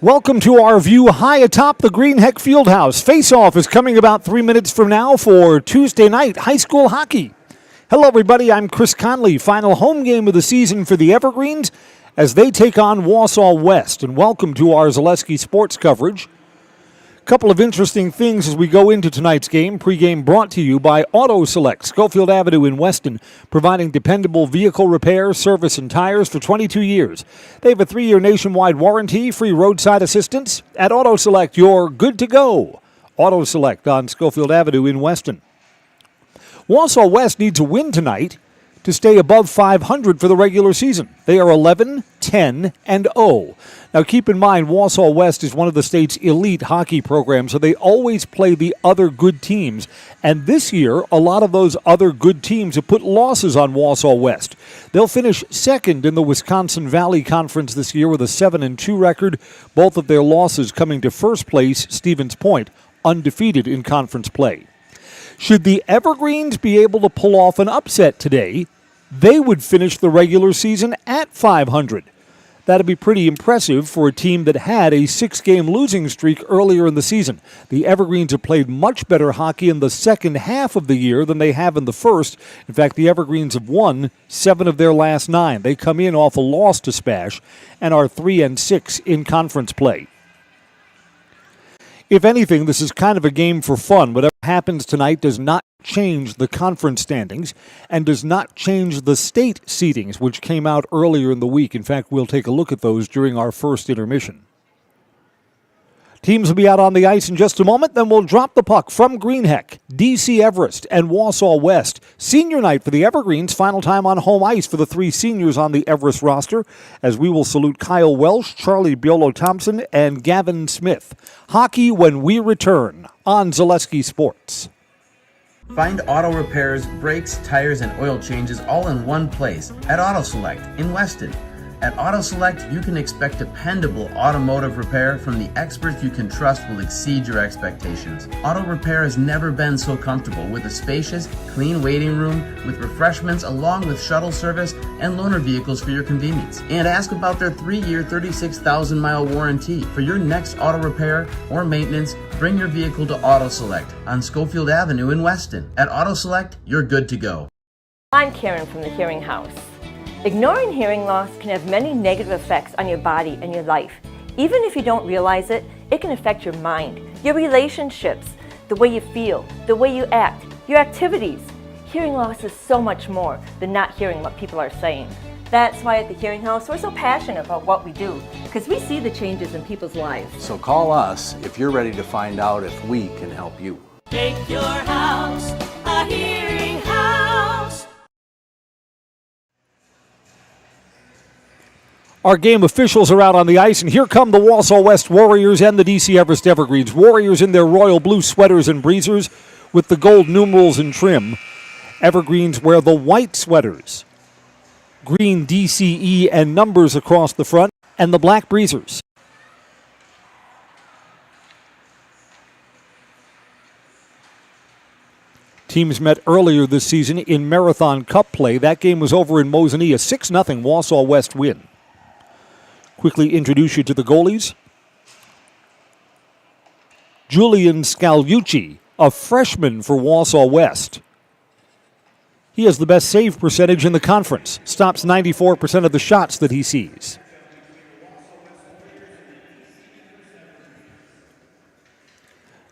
Welcome to our view high atop the Greenheck Fieldhouse. Face-off is coming about 3 minutes from now for Tuesday night high school hockey. Hello, everybody. I'm Chris Conley. Final home game of the season for the Evergreens as they take on Wausau West. And welcome to our Zaleski sports coverage. Couple of interesting things as we go into tonight's game. Pregame brought to you by Auto Select, Schofield Avenue in Weston, providing dependable vehicle repair, service, and tires for 22 years. They have a 3-year nationwide warranty, free roadside assistance. At Auto Select, you're good to go. Auto Select on Schofield Avenue in Weston. Wausau West needs a win tonight to stay above 500 for the regular season. They are 11, 10, and 0. Now keep in mind, Wausau West is one of the state's elite hockey programs, so they always play the other good teams. And this year, a lot of those other good teams have put losses on Wausau West. They'll finish second in the Wisconsin Valley Conference this year with a 7-2 record. Both of their losses coming to first place, Stevens Point, undefeated in conference play. Should the Evergreens be able to pull off an upset today, they would finish the regular season at 500. That'd be pretty impressive for a team that had a 6-game losing streak earlier in the season. The Evergreens have played much better hockey in the second half of the year than they have in the first. In fact, the Evergreens have won 7 of their last 9. They come in off a loss to Spash and are 3-6 in conference play. If anything, this is kind of a game for fun. Whatever happens tonight does not change the conference standings and does not change the state seedings, which came out earlier in the week. In fact, we'll take a look at those during our first intermission. Teams will be out on the ice in just a moment, then we'll drop the puck from Greenheck, DC Everest, and Wausau West. Senior night for the Evergreens, final time on home ice for the 3 seniors on the Everest roster, as we will salute Kyle Welsh, Charlie Biolo-Thompson, and Gavin Smith. Hockey when we return on Zaleski Sports. Find auto repairs, brakes, tires, and oil changes all in one place at Auto Select in Weston. At Auto Select, you can expect dependable automotive repair from the experts you can trust will exceed your expectations. Auto repair has never been so comfortable with a spacious, clean waiting room with refreshments along with shuttle service and loaner vehicles for your convenience. And ask about their 3-year, 36,000-mile warranty. For your next auto repair or maintenance, bring your vehicle to Auto Select on Schofield Avenue in Weston. At Auto Select, you're good to go. I'm Karen from the Hearing House. Ignoring hearing loss can have many negative effects on your body and your life. Even if you don't realize it, it can affect your mind, your relationships, the way you feel, the way you act, your activities. Hearing loss is so much more than not hearing what people are saying. That's why at the Hearing House we're so passionate about what we do, because we see the changes in people's lives. So call us if you're ready to find out if we can help you. Make your house a hearing house. Our game officials are out on the ice, and here come the Wausau West Warriors and the DC Everest Evergreens. Warriors in their royal blue sweaters and breezers with the gold numerals and trim. Evergreens wear the white sweaters, green DCE and numbers across the front, and the black breezers. Teams met earlier this season in Marathon Cup play. That game was over in Mosinee, a 6-0 Wausau West win. Quickly introduce you to the goalies. Julian Scalucci, a freshman for Wausau West. He has the best save percentage in the conference. Stops 94% of the shots that he sees.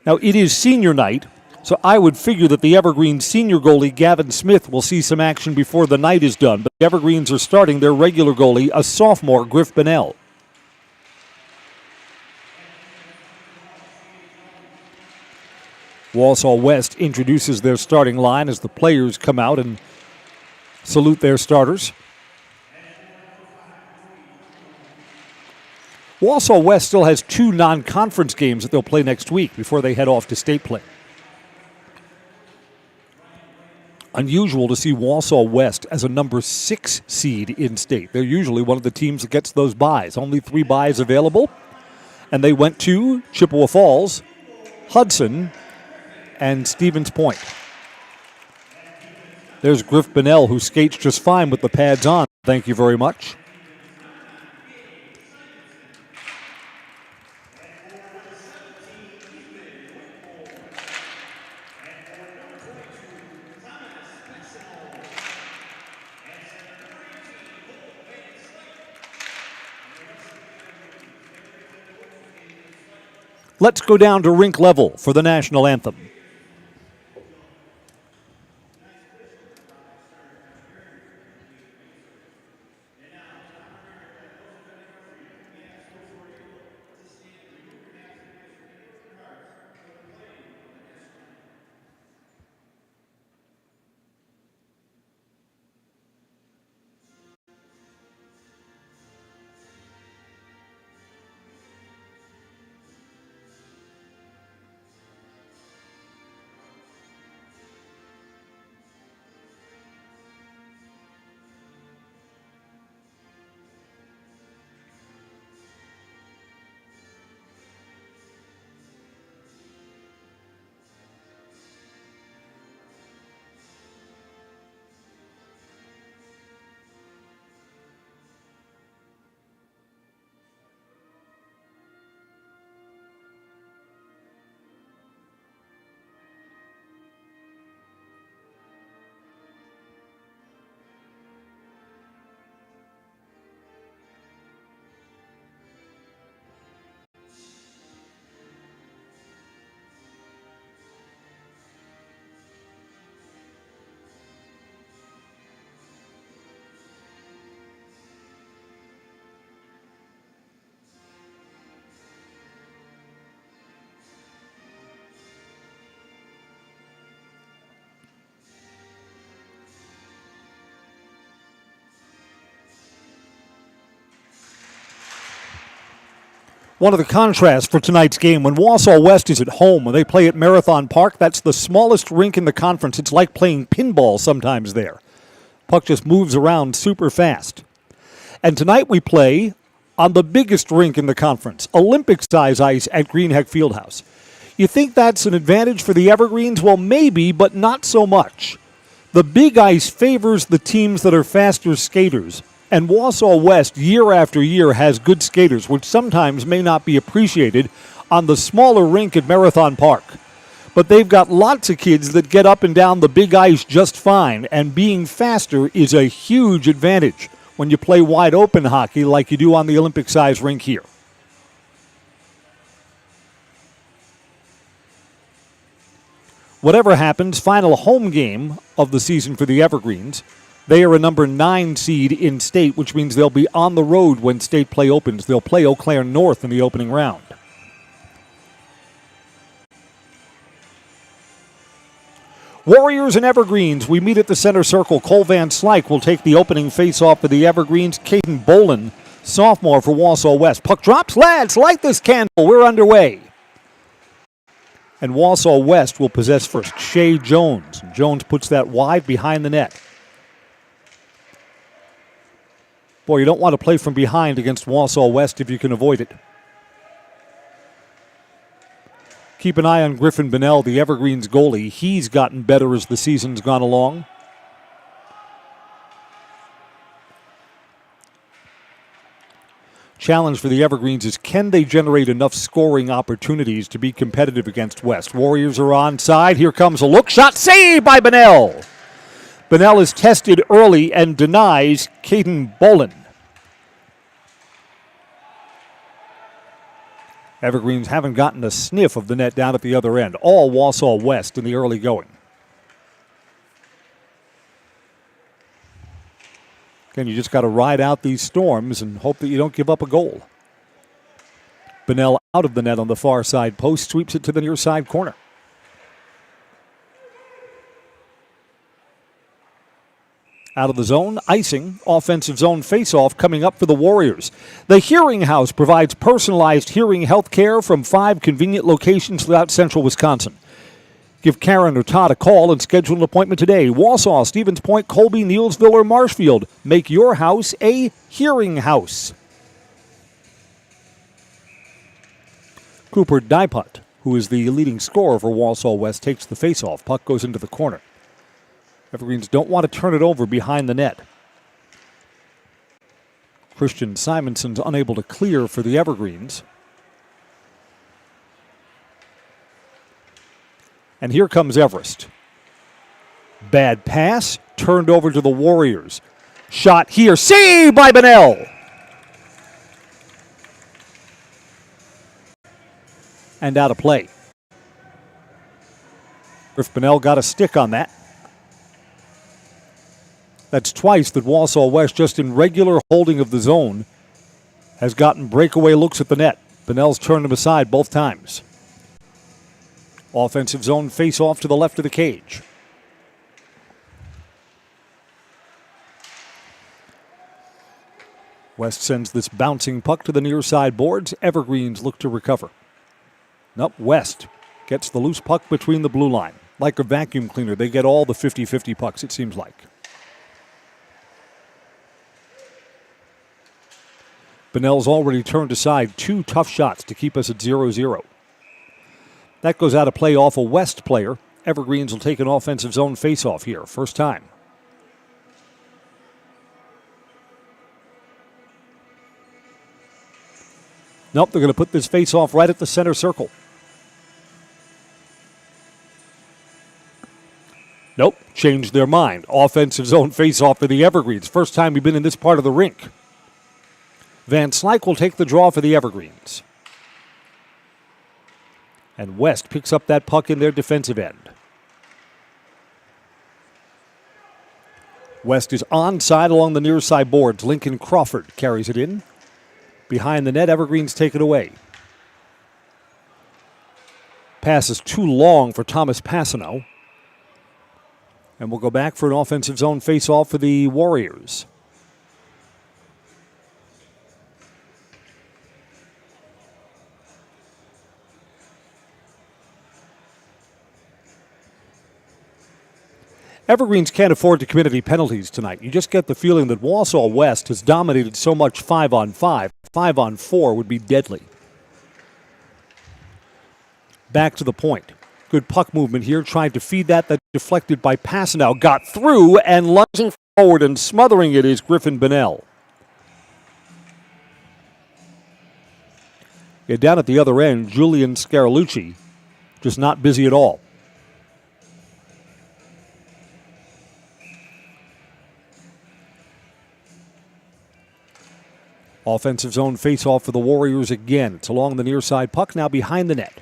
Now, it is senior night, so I would figure that the Evergreens senior goalie, Gavin Smith, will see some action before the night is done. But the Evergreens are starting their regular goalie, a sophomore, Griff Bonnell. Wausau West introduces their starting line as the players come out and salute their starters. Wausau West still has 2 non-conference games that they'll play next week before they head off to state play. Unusual to see Wausau West as a number 6 seed in state. They're usually one of the teams that gets those byes. Only 3 byes available. And they went to Chippewa Falls, Hudson, and Stevens Point. There's Griff Bonnell, who skates just fine with the pads on. Thank you very much. Let's go down to rink level for the national anthem. One of the contrasts for tonight's game, when Wausau West is at home, when they play at Marathon Park, that's the smallest rink in the conference. It's like playing pinball sometimes there. Puck just moves around super fast. And tonight we play on the biggest rink in the conference, Olympic-size ice at Greenheck Fieldhouse. You think that's an advantage for the Evergreens? Well, maybe, but not so much. The big ice favors the teams that are faster skaters. And Wausau West, year after year, has good skaters, which sometimes may not be appreciated on the smaller rink at Marathon Park. But they've got lots of kids that get up and down the big ice just fine, and being faster is a huge advantage when you play wide open hockey like you do on the Olympic-size rink here. Whatever happens, final home game of the season for the Evergreens. They are a number 9 seed in state, which means they'll be on the road when state play opens. They'll play Eau Claire North in the opening round. Warriors and Evergreens, we meet at the center circle. Cole Van Slyke will take the opening face-off for the Evergreens. Caden Bolin, sophomore for Wausau West. Puck drops. Lads, light this candle. We're underway. And Wausau West will possess first. Shea Jones. Jones puts that wide behind the net. Boy, you don't want to play from behind against Wausau West if you can avoid it. Keep an eye on Griffin Bonnell, the Evergreens goalie. He's gotten better as the season's gone along. Challenge for the Evergreens is, can they generate enough scoring opportunities to be competitive against West? Warriors are onside. Here comes a look shot. Saved by Bonnell. Bonnell is tested early and denies Caden Bolin. Evergreens haven't gotten a sniff of the net down at the other end. All Wausau West in the early going. Again, you just got to ride out these storms and hope that you don't give up a goal. Bonnell out of the net on the far side post, sweeps it to the near side corner. Out of the zone, icing, offensive zone face-off coming up for the Warriors. The Hearing House provides personalized hearing health care from 5 convenient locations throughout central Wisconsin. Give Karen or Todd a call and schedule an appointment today. Wausau, Stevens Point, Colby, Neelsville, or Marshfield. Make your house a hearing house. Cooper Diput, who is the leading scorer for Wausau West, takes the face-off. Puck goes into the corner. Evergreens don't want to turn it over behind the net. Christian Simonson's unable to clear for the Evergreens. And here comes Everest. Bad pass, turned over to the Warriors. Shot here, saved by Bonnell. and out of play. Griff Bonnell got a stick on that. That's twice that Wausau West, just in regular holding of the zone, has gotten breakaway looks at the net. Bonnell's turned him aside both times. Offensive zone face-off to the left of the cage. West sends this bouncing puck to the near side boards. Evergreens look to recover. Nope, West gets the loose puck between the blue line. Like a vacuum cleaner, they get all the 50-50 pucks, it seems like. Bonnell's already turned aside 2 tough shots to keep us at 0-0. That goes out of play off a West player. Evergreens will take an offensive zone face-off here, first time. Nope, they're going to put this face-off right at the center circle. Nope, changed their mind. Offensive zone face-off for the Evergreens. First time we've been in this part of the rink. Van Slyke will take the draw for the Evergreens. And West picks up that puck in their defensive end. West is onside along the near side boards. Lincoln Crawford carries it in. Behind the net, Evergreens take it away. Pass is too long for Thomas Passano. And we'll go back for an offensive zone face-off for the Warriors. Evergreens can't afford to commit any penalties tonight. You just get the feeling that Wausau West has dominated so much 5-on-5. 5-on-4 would be deadly. Back to the point. Good puck movement here, trying to feed that deflected by Passanow. Got through, and lunging forward and smothering it is Griffin Bonnell. Yeah, down at the other end, Julian Scarolucci just not busy at all. Offensive zone face-off for the Warriors again. It's along the near side puck, now behind the net.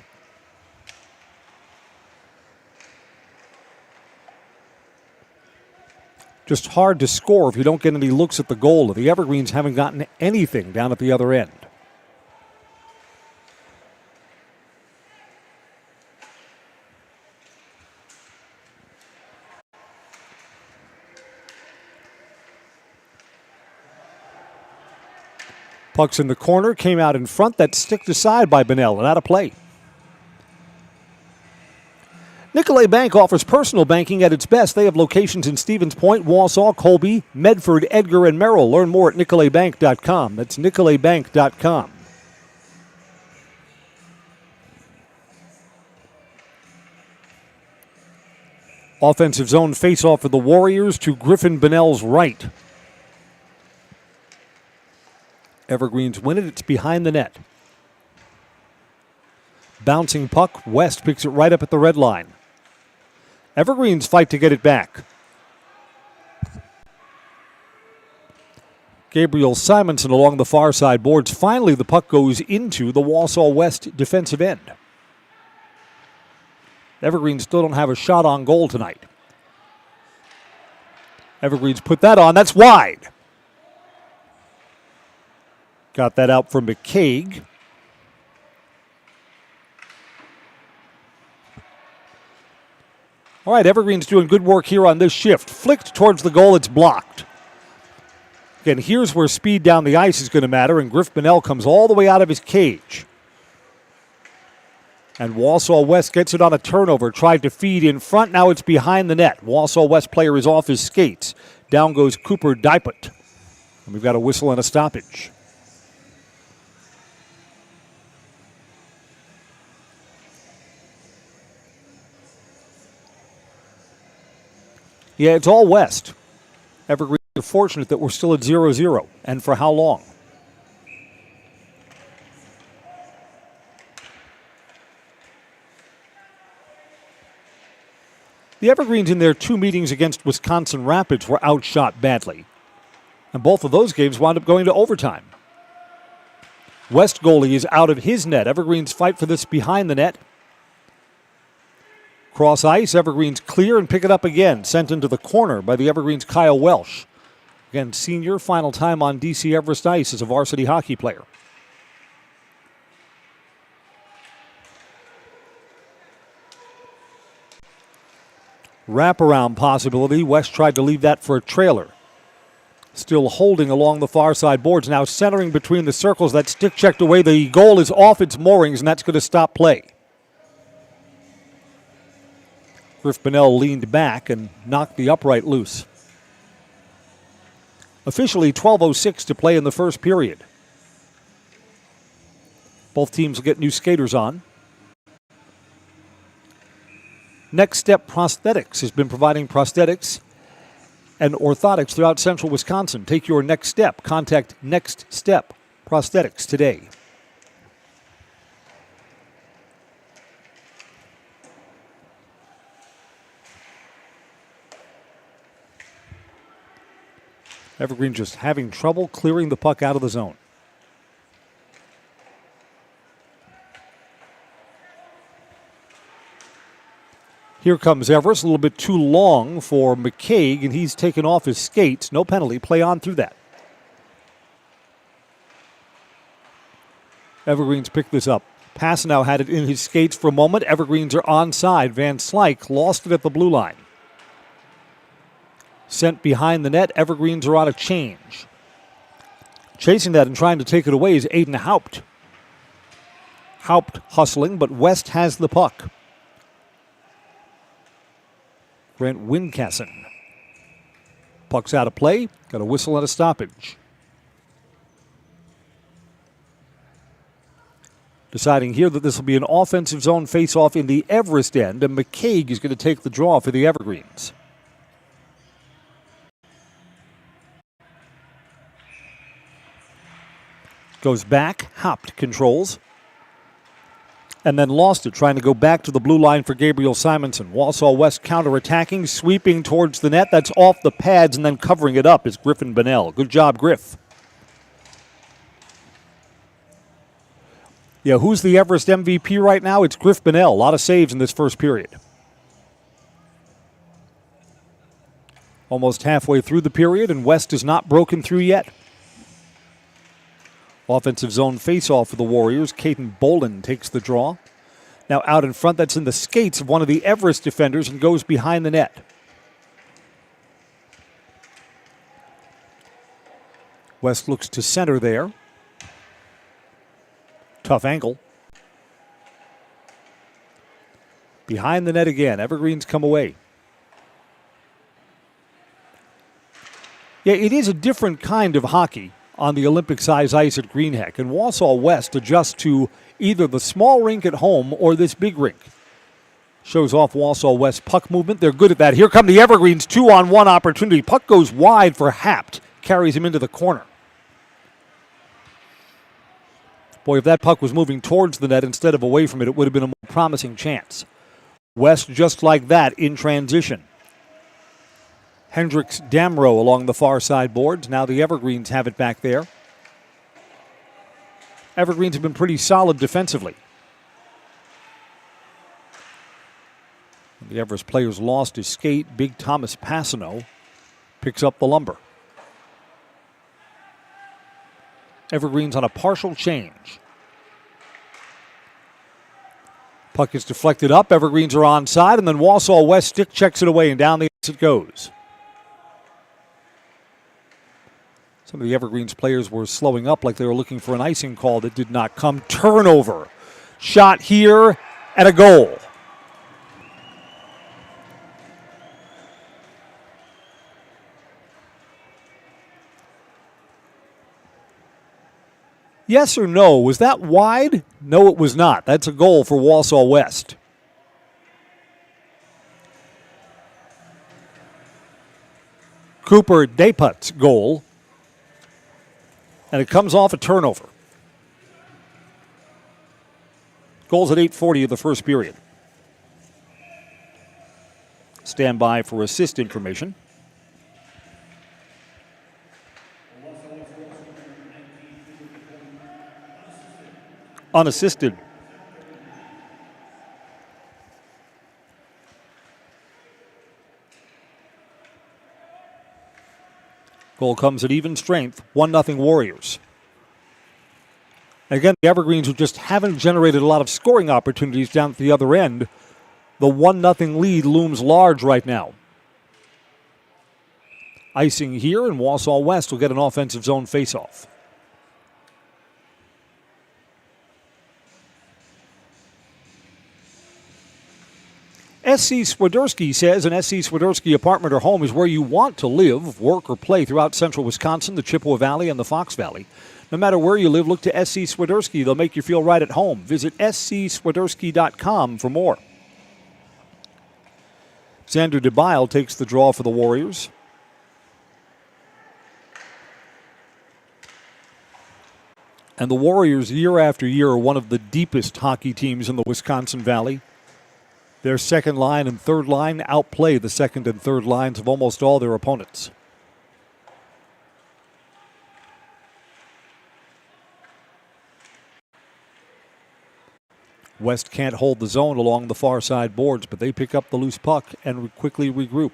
Just hard to score if you don't get any looks at the goal. The Evergreens haven't gotten anything down at the other end. Puck's in the corner, came out in front. That's sticked aside by Bonnell and out of play. Nicolet Bank offers personal banking at its best. They have locations in Stevens Point, Wausau, Colby, Medford, Edgar, and Merrill. Learn more at nicoletbank.com. That's nicoletbank.com. Offensive zone face-off for the Warriors to Griffin Bonnell's right. Evergreens win it. It's behind the net. Bouncing puck. West picks it right up at the red line. Evergreens fight to get it back. Gabriel Simonson along the far side boards. Finally, the puck goes into the Wausau West defensive end. Evergreens still don't have a shot on goal tonight. Evergreens put that on. That's wide. Got that out from McCaig. All right, Evergreen's doing good work here on this shift. Flicked towards the goal, it's blocked. Again, here's where speed down the ice is going to matter, and Griff Bonnell comes all the way out of his cage. And Wausau West gets it on a turnover, tried to feed in front, now it's behind the net. Wausau West player is off his skates. Down goes Cooper Diput. And we've got a whistle and a stoppage. Yeah, it's all West. Evergreen are fortunate that we're still at 0-0. And for how long? The Evergreens in their 2 meetings against Wisconsin Rapids were outshot badly. And both of those games wound up going to overtime. West goalie is out of his net. Evergreens fight for this behind the net. Cross ice, Evergreens clear and pick it up again. Sent into the corner by the Evergreens' Kyle Welsh. Again, senior, final time on DC Everest ice as a varsity hockey player. Wraparound possibility. West tried to leave that for a trailer. Still holding along the far side boards. Now centering between the circles. That stick checked away. The goal is off its moorings, and that's going to stop play. Griff Bonnell leaned back and knocked the upright loose. Officially 12:06 to play in the first period. Both teams will get new skaters on. Next Step Prosthetics has been providing prosthetics and orthotics throughout central Wisconsin. Take your next step. Contact Next Step Prosthetics today. Evergreen just having trouble clearing the puck out of the zone. Here comes Everest, a little bit too long for McCaig, and he's taken off his skates. No penalty, play on through that. Evergreens pick this up. Passanow had it in his skates for a moment. Evergreens are onside. Van Slyke lost it at the blue line. Sent behind the net. Evergreens are on a change. Chasing that and trying to take it away is Aiden Haupt. Haupt hustling, but West has the puck. Grant Wincasson. Puck's out of play. Got a whistle and a stoppage. Deciding here that this will be an offensive zone face-off in the Everest end, and McCaig is going to take the draw for the Evergreens. Goes back. Haupt controls. And then lost it, trying to go back to the blue line for Gabriel Simonson. Wausau West counterattacking, sweeping towards the net. That's off the pads, and then covering it up is Griffin Bonnell. Good job, Griff. Yeah, who's the Everest MVP right now? It's Griff Bonnell. A lot of saves in this first period. Almost halfway through the period, and West is not broken through yet. Offensive zone face-off for the Warriors. Caden Bolden takes the draw. Now out in front, that's in the skates of one of the Everest defenders and goes behind the net. West looks to center there. Tough angle. Behind the net again. Evergreens come away. Yeah, it is a different kind of hockey on the Olympic-size ice at Greenheck, and Wausau West adjusts to either the small rink at home or this big rink. Shows off Wausau West puck movement. They're good at that. Here come the Evergreens, 2-on-1 opportunity. Puck goes wide for Haupt. Carries him into the corner. Boy, if that puck was moving towards the net instead of away from it, it would have been a more promising chance. West just like that in transition. Hendricks Damrow along the far side boards. Now the Evergreens have it back there. Evergreens have been pretty solid defensively. The Everest players lost his skate. Big Thomas Passano picks up the lumber. Evergreens on a partial change. Puck is deflected up. Evergreens are onside, and then Wausau West stick checks it away, and down the ice it goes. Some of the Evergreens players were slowing up like they were looking for an icing call that did not come. Turnover. Shot here and a goal. Yes or no? Was that wide? No, it was not. That's a goal for Wausau West. Cooper Deput's goal. And it comes off a turnover. Goals at 8:40 of the first period. Stand by for assist information. unassisted. Goal comes at even strength, 1-0 Warriors. Again, the Evergreens, who just haven't generated a lot of scoring opportunities down at the other end, the 1-0 lead looms large right now. Icing here, and Wausau West will get an offensive zone faceoff. S.C. Swiderski says an S.C. Swiderski apartment or home is where you want to live, work, or play throughout central Wisconsin, the Chippewa Valley, and the Fox Valley. No matter where you live, look to S.C. Swiderski. They'll make you feel right at home. Visit scswiderski.com for more. Xander DeBile takes the draw for the Warriors. And the Warriors, year after year, are one of the deepest hockey teams in the Wisconsin Valley. Their second line and third line outplay the second and third lines of almost all their opponents. West can't hold the zone along the far side boards, but they pick up the loose puck and quickly regroup.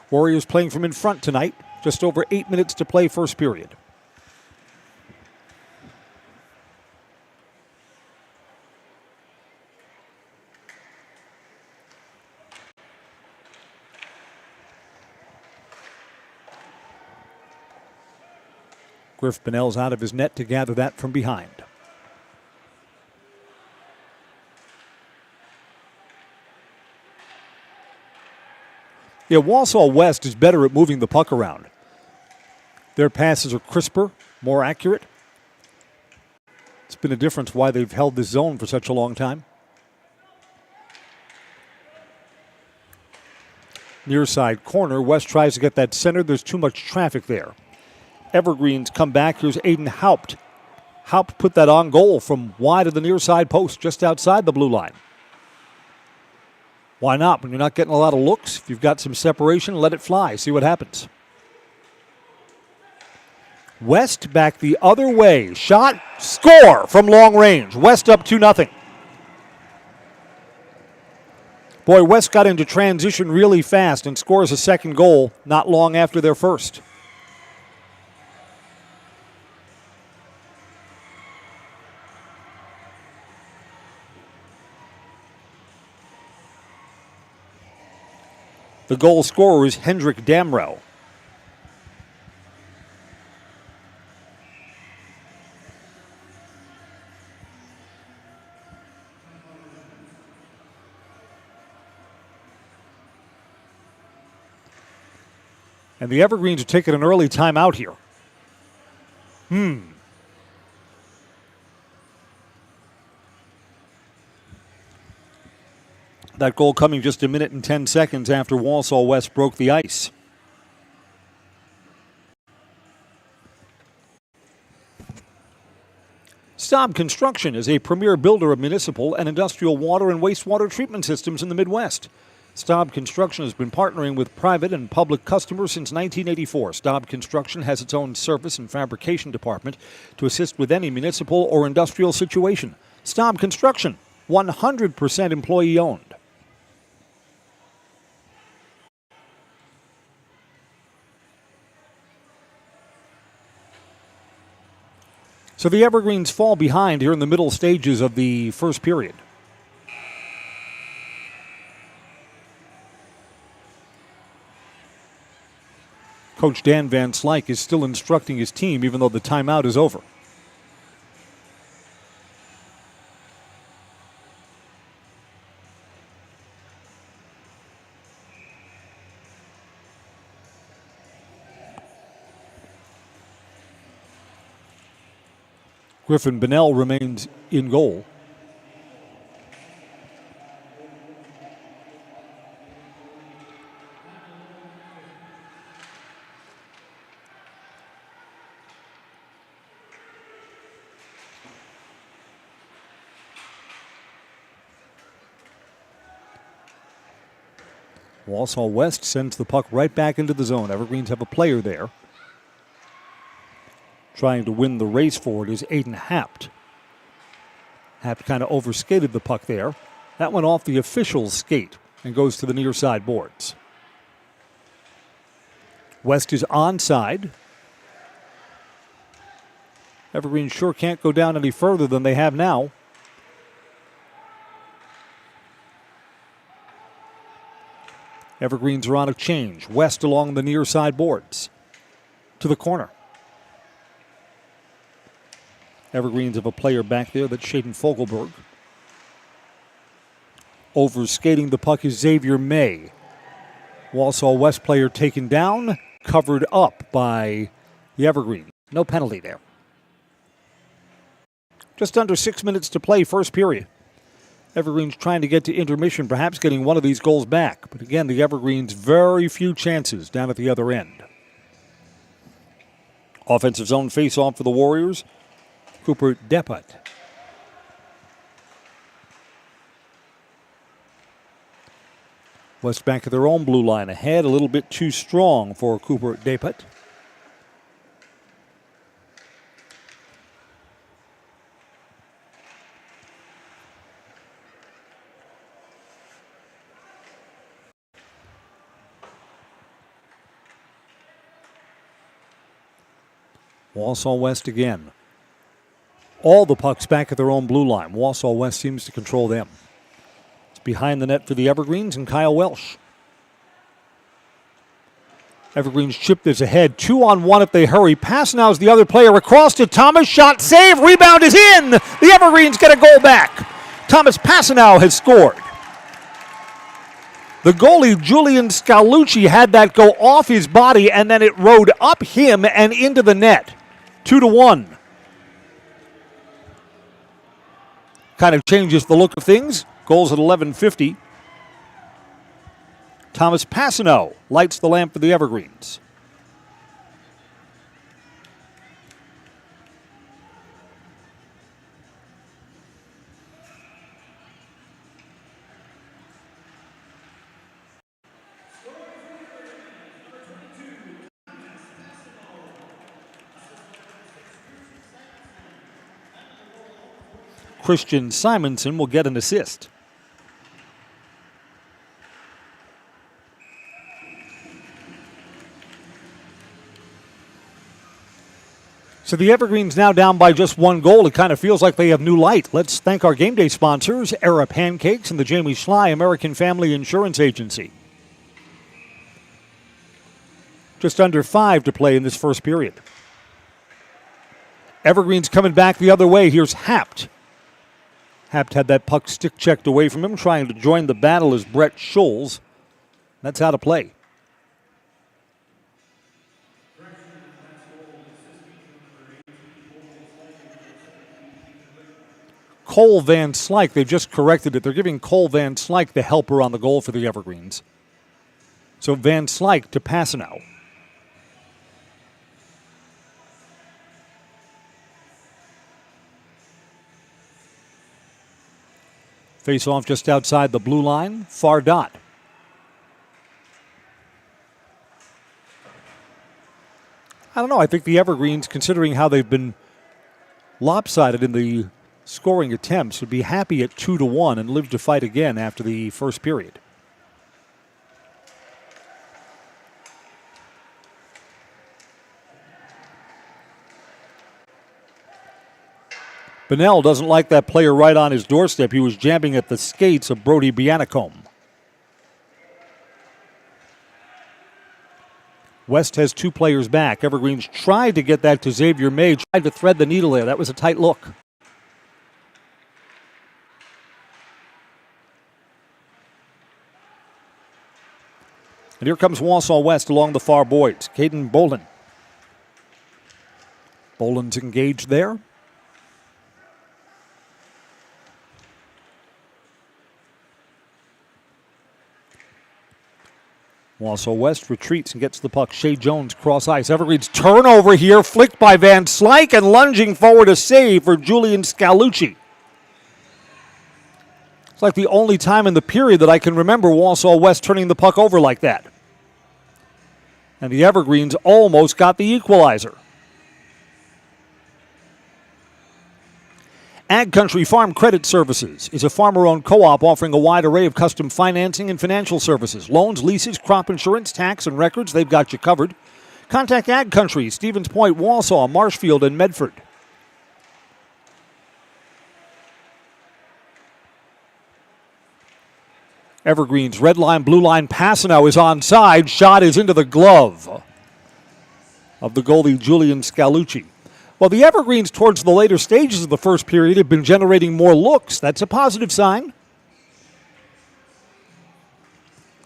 Warriors playing from in front tonight. Just over 8 minutes to play first period. Griff Bonnell's out of his net to gather that from behind. Yeah, Wausau West is better at moving the puck around. Their passes are crisper, more accurate. It's been a difference why they've held this zone for such a long time. Near side corner, West tries to get that centered. There's too much traffic there. Evergreens come back. Here's Aiden Haupt. Haupt put that on goal from wide of the near side post, just outside the blue line. Why not? When you're not getting a lot of looks, if you've got some separation, let it fly. See what happens. West back the other way. Shot, score from long range. West up 2-0. Boy, West got into transition really fast and scores a second goal not long after their first. The goal scorer is Hendrik Damrow. And the Evergreens are taking an early timeout here. That goal coming just a minute and 10 seconds after Wausau West broke the ice. Staub Construction is a premier builder of municipal and industrial water and wastewater treatment systems in the Midwest. Staub Construction has been partnering with private and public customers since 1984. Staub Construction has its own service and fabrication department to assist with any municipal or industrial situation. Staub Construction, 100% employee-owned. So the Evergreens fall behind here in the middle stages of the first period. Coach Dan Van Slyke is still instructing his team even though the timeout is over. Griffin Bonnell remains in goal. Wausau West sends the puck right back into the zone. Evergreens have a player there. Trying to win the race for it is Aiden Haupt. Hapt kind of overskated the puck there. That went off the official's skate and goes to the near side boards. West is onside. Evergreen sure can't go down any further than they have now. Evergreens are on a change. West along the near side boards. To the corner. Evergreens have a player back there, that's Shaden Fogelberg. Overskating the puck is Xavier May. Wausau West player taken down, covered up by the Evergreens. No penalty there. Just under 6 minutes to play, first period. Evergreens trying to get to intermission, perhaps getting one of these goals back. But again, the Evergreens, very few chances down at the other end. Offensive zone face-off for the Warriors. Cooper Depot. West back at their own blue line ahead, a little bit too strong for Cooper Depot. Wausau West again. All the pucks back at their own blue line. Wausau West seems to control them. It's behind the net for the Evergreens and Kyle Welsh. Evergreens chip this ahead. 2-on-1 if they hurry. Pass now is the other player across to Thomas. Shot save. Rebound is in. The Evergreens get a goal back. Thomas Passanow has scored. The goalie, Julian Scalucci, had that go off his body and then it rode up him and into the net. 2-1. Kind of changes the look of things. Goals at 11:50. Thomas Passanow lights the lamp for the Evergreens. Christian Simonson will get an assist. So the Evergreens now down by just one goal. It kind of feels like they have new light. Let's thank our game day sponsors, Era Pancakes and the Jamie Schley American Family Insurance Agency. Just under 5 to play in this first period. Evergreens coming back the other way. Here's Hapt. Hapt had that puck stick checked away from him, trying to join the battle as Brett Scholes. That's out of play. Cole Van Slyke, they've just corrected it. They're giving Cole Van Slyke the helper on the goal for the Evergreens. So Van Slyke to Passanow. Face off just outside the blue line, far dot. I don't know. I think the Evergreens, considering how they've been lopsided in the scoring attempts, would be happy at 2-1 and live to fight again after the first period. Bunnell doesn't like that player right on his doorstep. He was jamming at the skates of Brody Bianacombe. West has 2 players back. Evergreens tried to get that to Xavier May, tried to thread the needle there. That was a tight look. And here comes Wausau West along the far boards. Caden Boland. Boland's engaged there. Wausau West retreats and gets the puck. Shea Jones cross ice. Evergreens turnover here, flicked by Van Slyke and lunging forward a save for Julian Scalucci. It's like the only time in the period that I can remember Wausau West turning the puck over like that. And the Evergreens almost got the equalizer. Ag Country Farm Credit Services is a farmer-owned co-op offering a wide array of custom financing and financial services. Loans, leases, crop insurance, tax, and records, they've got you covered. Contact Ag Country, Stevens Point, Wausau, Marshfield, and Medford. Evergreen's red line, blue line, Passano is onside. Shot is into the glove of the goalie, Julian Scalucci. Well, the Evergreens towards the later stages of the first period have been generating more looks. That's a positive sign.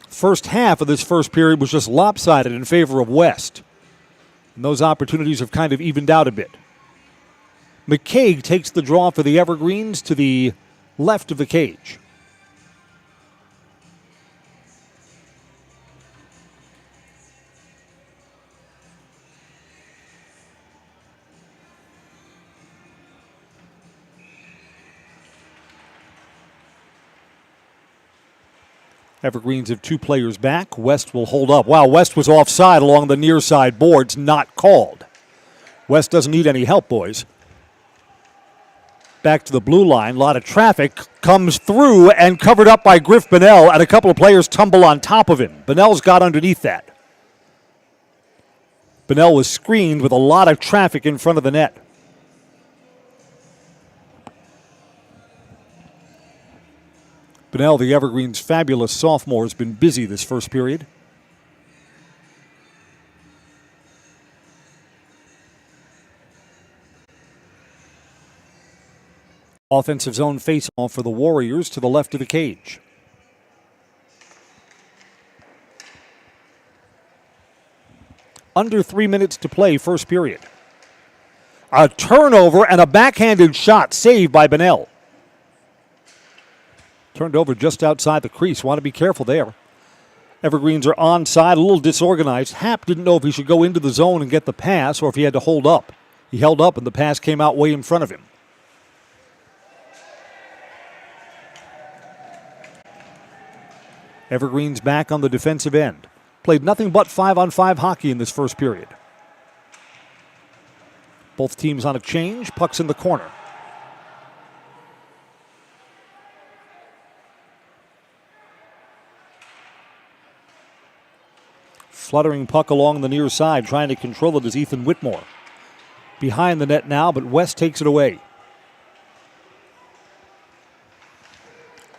First half of this first period was just lopsided in favor of West. And those opportunities have kind of evened out a bit. McCaig takes the draw for the Evergreens to the left of the cage. Evergreens have two players back. West will hold up. Wow, West was offside along the near side boards, not called. West doesn't need any help, boys. Back to the blue line. A lot of traffic comes through and covered up by Griff Bonnell, and a couple of players tumble on top of him. Bonnell's got underneath that. Bonnell was screened with a lot of traffic in front of the net. Bonnell, the Evergreens' fabulous sophomore, has been busy this first period. Offensive zone faceoff for the Warriors to the left of the cage. Under 3 minutes to play, first period. A turnover and a backhanded shot saved by Bonnell. Turned over just outside the crease. Want to be careful there. Evergreens are onside, a little disorganized. Happ didn't know if he should go into the zone and get the pass or if he had to hold up. He held up and the pass came out way in front of him. Evergreens back on the defensive end. Played nothing but 5-on-5 hockey in this first period. Both teams on a change. Puck's in the corner. Fluttering puck along the near side. Trying to control it is Ethan Whitmore. Behind the net now, but West takes it away.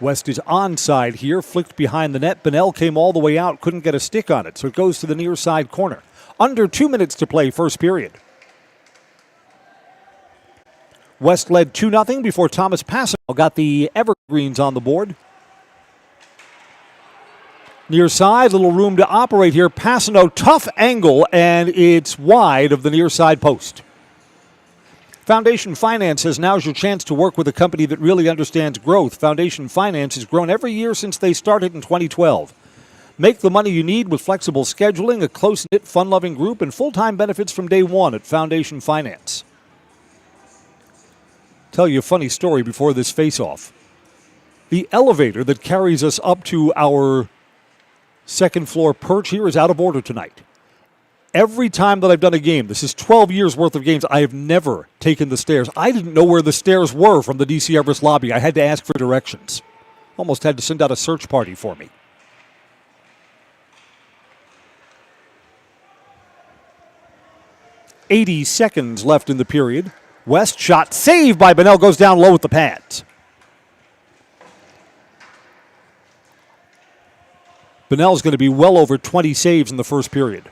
West is onside here, flicked behind the net. Bonnell came all the way out, couldn't get a stick on it, so it goes to the near side corner. Under 2 minutes to play, first period. West led 2-0 before Thomas Passano got the Evergreens on the board. Near side, little room to operate here. Passano, tough angle, and it's wide of the near side post. Foundation Finance says now's your chance to work with a company that really understands growth. Foundation Finance has grown every year since they started in 2012. Make the money you need with flexible scheduling, a close-knit, fun-loving group, and full-time benefits from day one at Foundation Finance. Tell you a funny story before this face-off. The elevator that carries us up to our second floor perch here is out of order tonight. Every time that I've done a game, this is 12 years worth of games, I have never taken the stairs. I didn't know where the stairs were from the DC Everest lobby. I had to ask for directions. Almost had to send out a search party for me. .80 seconds left in the period. West shot saved by Bonnell, goes down low with the pads. Bonnell's going to be well over 20 saves in the first period.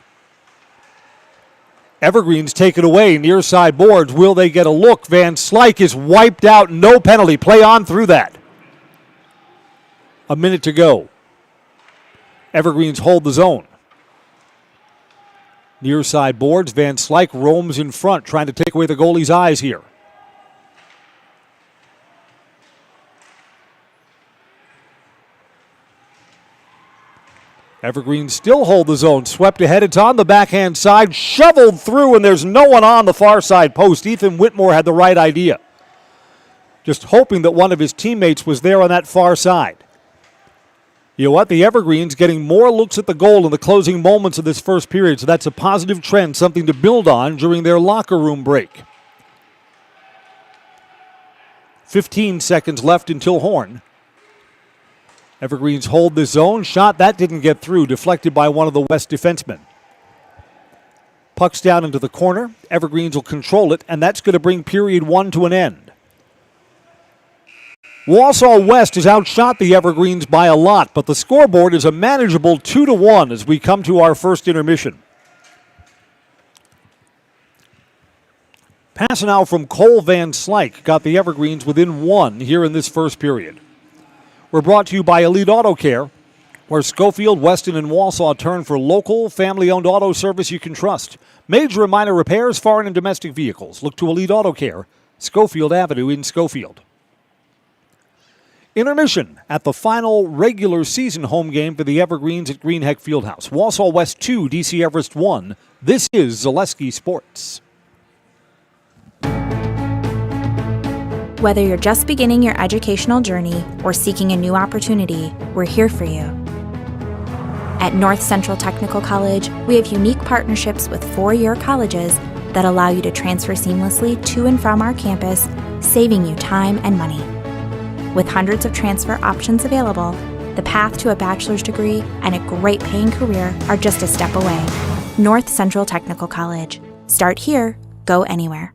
Evergreens take it away, near side boards. Will they get a look? Van Slyke is wiped out, no penalty. Play on through that. A minute to go. Evergreens hold the zone. Near side boards, Van Slyke roams in front, trying to take away the goalie's eyes here. Evergreens still hold the zone. Swept ahead. It's on the backhand side. Shoveled through, and there's no one on the far side post. Ethan Whitmore had the right idea. Just hoping that one of his teammates was there on that far side. You know what? The Evergreens getting more looks at the goal in the closing moments of this first period, so that's a positive trend, something to build on during their locker room break. 15 seconds left until horn. Evergreens hold this zone. Shot, that didn't get through, deflected by one of the West defensemen. Puck's down into the corner. Evergreens will control it, and that's going to bring period 1 to an end. Wausau West has outshot the Evergreens by a lot, but the scoreboard is a manageable 2-1 as we come to our first intermission. Pass now from Cole Van Slyke got the Evergreens within 1 here in this first period. We're brought to you by Elite Auto Care, where Schofield, Weston, and Wausau turn for local, family-owned auto service you can trust. Major and minor repairs, foreign and domestic vehicles. Look to Elite Auto Care, Schofield Avenue in Schofield. Intermission at the final regular season home game for the Evergreens at Greenheck Fieldhouse. Wausau West 2, DC Everest 1. This is Zaleski Sports. Whether you're just beginning your educational journey or seeking a new opportunity, we're here for you. At North Central Technical College, we have unique partnerships with 4-year colleges that allow you to transfer seamlessly to and from our campus, saving you time and money. With hundreds of transfer options available, the path to a bachelor's degree and a great paying career are just a step away. North Central Technical College. Start here, go anywhere.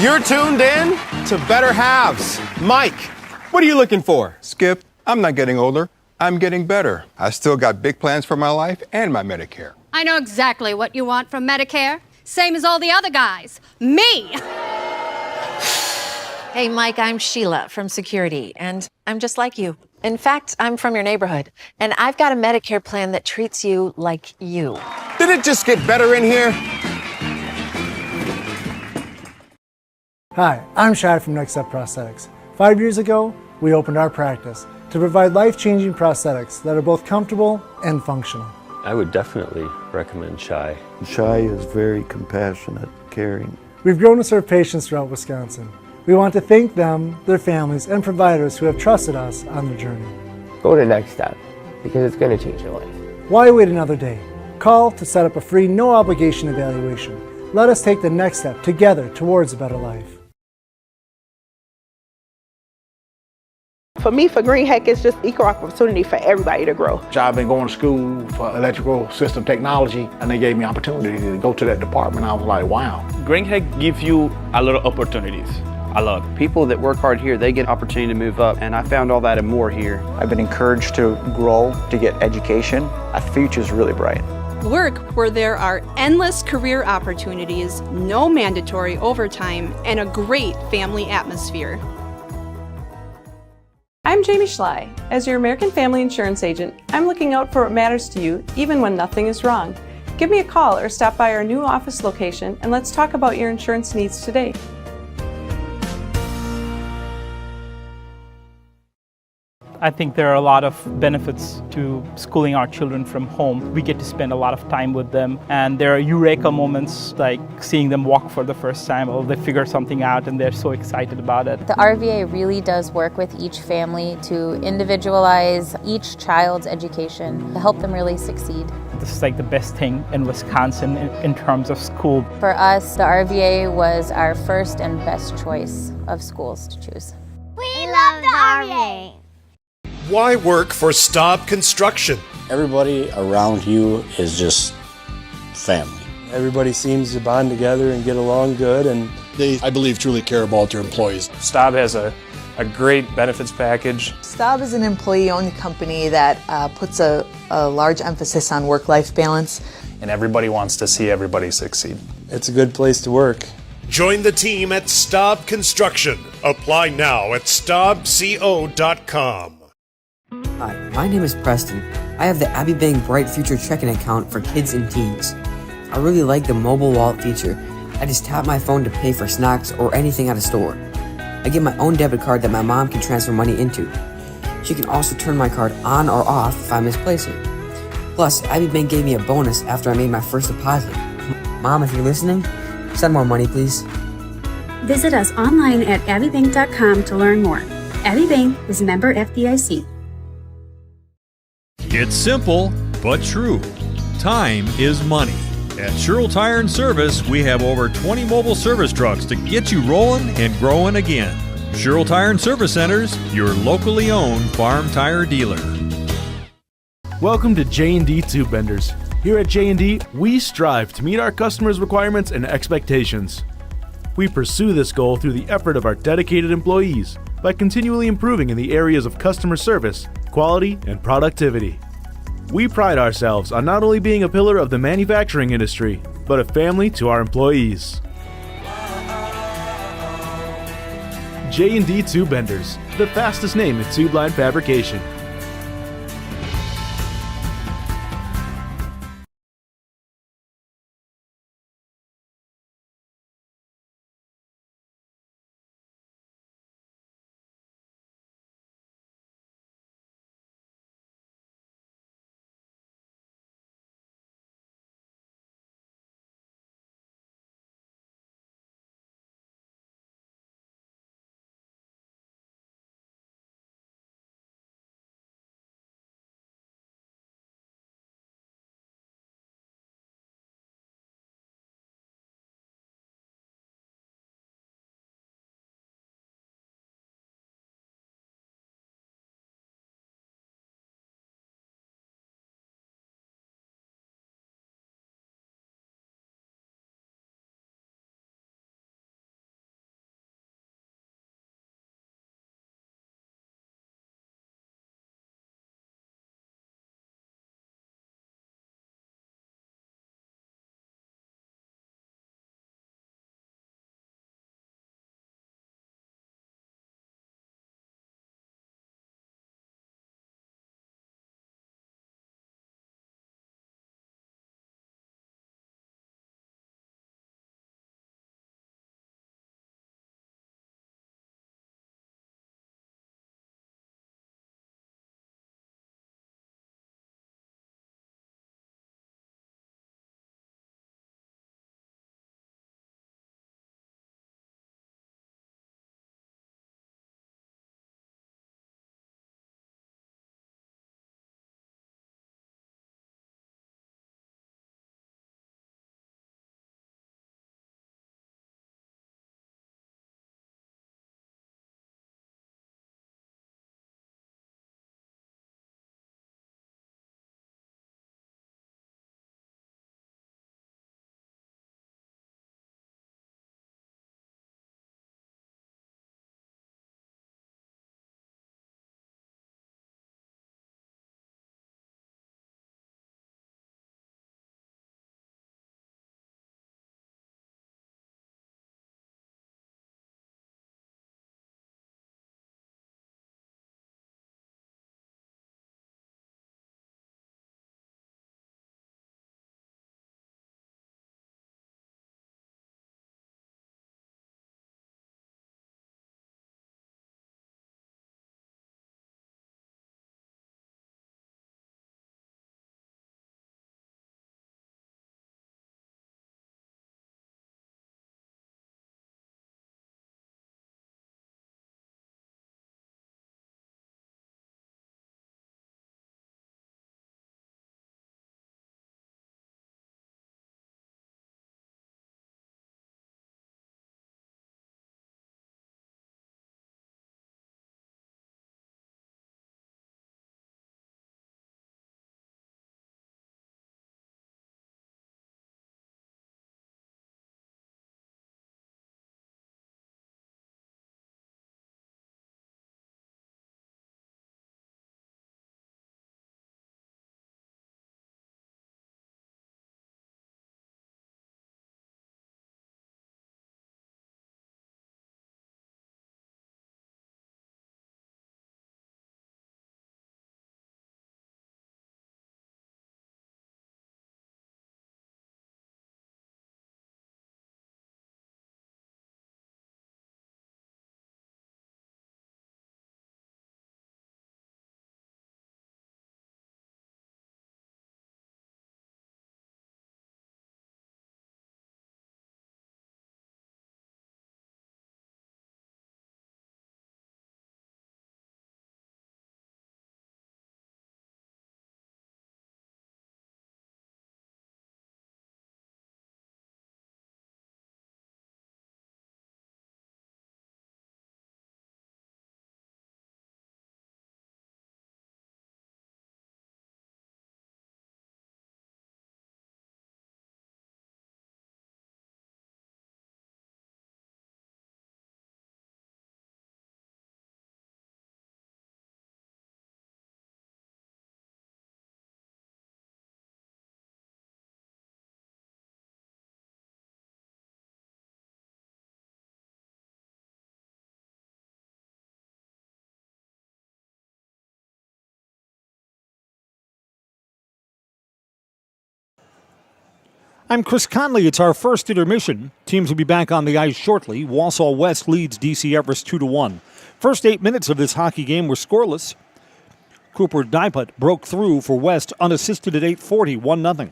You're tuned in to Better Halves. Mike, what are you looking for? Skip, I'm not getting older. I'm getting better. I still got big plans for my life and my Medicare. I know exactly what you want from Medicare. Same as all the other guys. Me! Hey, Mike, I'm Sheila from Security, and I'm just like you. In fact, I'm from your neighborhood, and I've got a Medicare plan that treats you like you. Did it just get better in here? Hi, I'm Shai from Next Step Prosthetics. 5 years ago, we opened our practice to provide life-changing prosthetics that are both comfortable and functional. I would definitely recommend Shai. Shai is very compassionate, caring. We've grown to serve patients throughout Wisconsin. We want to thank them, their families, and providers who have trusted us on their journey. Go to Next Step, because it's going to change your life. Why wait another day? Call to set up a free, no-obligation evaluation. Let us take the next step together towards a better life. For me, for Greenheck, it's just equal opportunity for everybody to grow. I've been going to school for electrical system technology, and they gave me opportunity to go to that department. I was like, wow. Greenheck gives you a lot of opportunities. A lot. People that work hard here, they get opportunity to move up, and I found all that and more here. I've been encouraged to grow, to get education. Our future's really bright. Work where there are endless career opportunities, no mandatory overtime, and a great family atmosphere. I'm Jamie Schley. As your American Family Insurance agent, I'm looking out for what matters to you, even when nothing is wrong. Give me a call or stop by our new office location, and let's talk about your insurance needs today. I think there are a lot of benefits to schooling our children from home. We get to spend a lot of time with them, and there are eureka moments like seeing them walk for the first time, or they figure something out and they're so excited about it. The RVA really does work with each family to individualize each child's education to help them really succeed. This is like the best thing in Wisconsin in terms of school. For us, the RVA was our first and best choice of schools to choose. We love the RVA! Why work for Staub Construction? Everybody around you is just family. Everybody seems to bond together and get along good, and they, I believe, truly care about their employees. Staub has a great benefits package. Staub is an employee-owned company that puts a large emphasis on work-life balance. And everybody wants to see everybody succeed. It's a good place to work. Join the team at Staub Construction. Apply now at staubco.com. Hi, my name is Preston. I have the Abbey Bank Bright Future checking account for kids and teens. I really like the mobile wallet feature. I just tap my phone to pay for snacks or anything at a store. I get my own debit card that my mom can transfer money into. She can also turn my card on or off if I misplace it. Plus, Abbey Bank gave me a bonus after I made my first deposit. Mom, if you're listening, send more money, please. Visit us online at abbeybank.com to learn more. Abbey Bank is member FDIC. It's simple, but true. Time is money. At Sherrill Tire and Service, we have over 20 mobile service trucks to get you rolling and growing again. Sherrill Tire and Service Centers, your locally owned farm tire dealer. Welcome to J&D Tube Benders. Here at J&D, we strive to meet our customers' requirements and expectations. We pursue this goal through the effort of our dedicated employees by continually improving in the areas of customer service, quality, and productivity. We pride ourselves on not only being a pillar of the manufacturing industry, but a family to our employees. J&D Tube Benders, the fastest name in tube line fabrication. I'm Chris Conley. It's our first intermission. Teams will be back on the ice shortly. Wausau West leads DC Everest 2-1. First 8 minutes of this hockey game were scoreless. Cooper Diput broke through for West unassisted at 8:40, 1-0.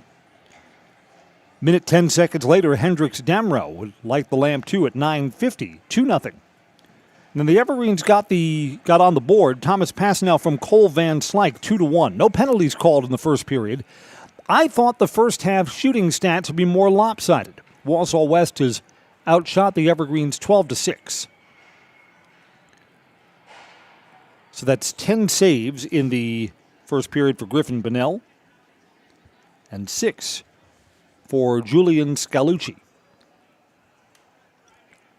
Minute 10 seconds later, Hendricks Damrow would light the lamp too at 9:50, 2-0. And then the Evergreens got on the board. Thomas Passenau from Cole Van Slyke, 2-1. No penalties called in the first period. I thought the first half shooting stats would be more lopsided. Wausau West has outshot the Evergreens 12-6. So that's 10 saves in the first period for Griffin Bonnell and 6 for Julian Scalucci.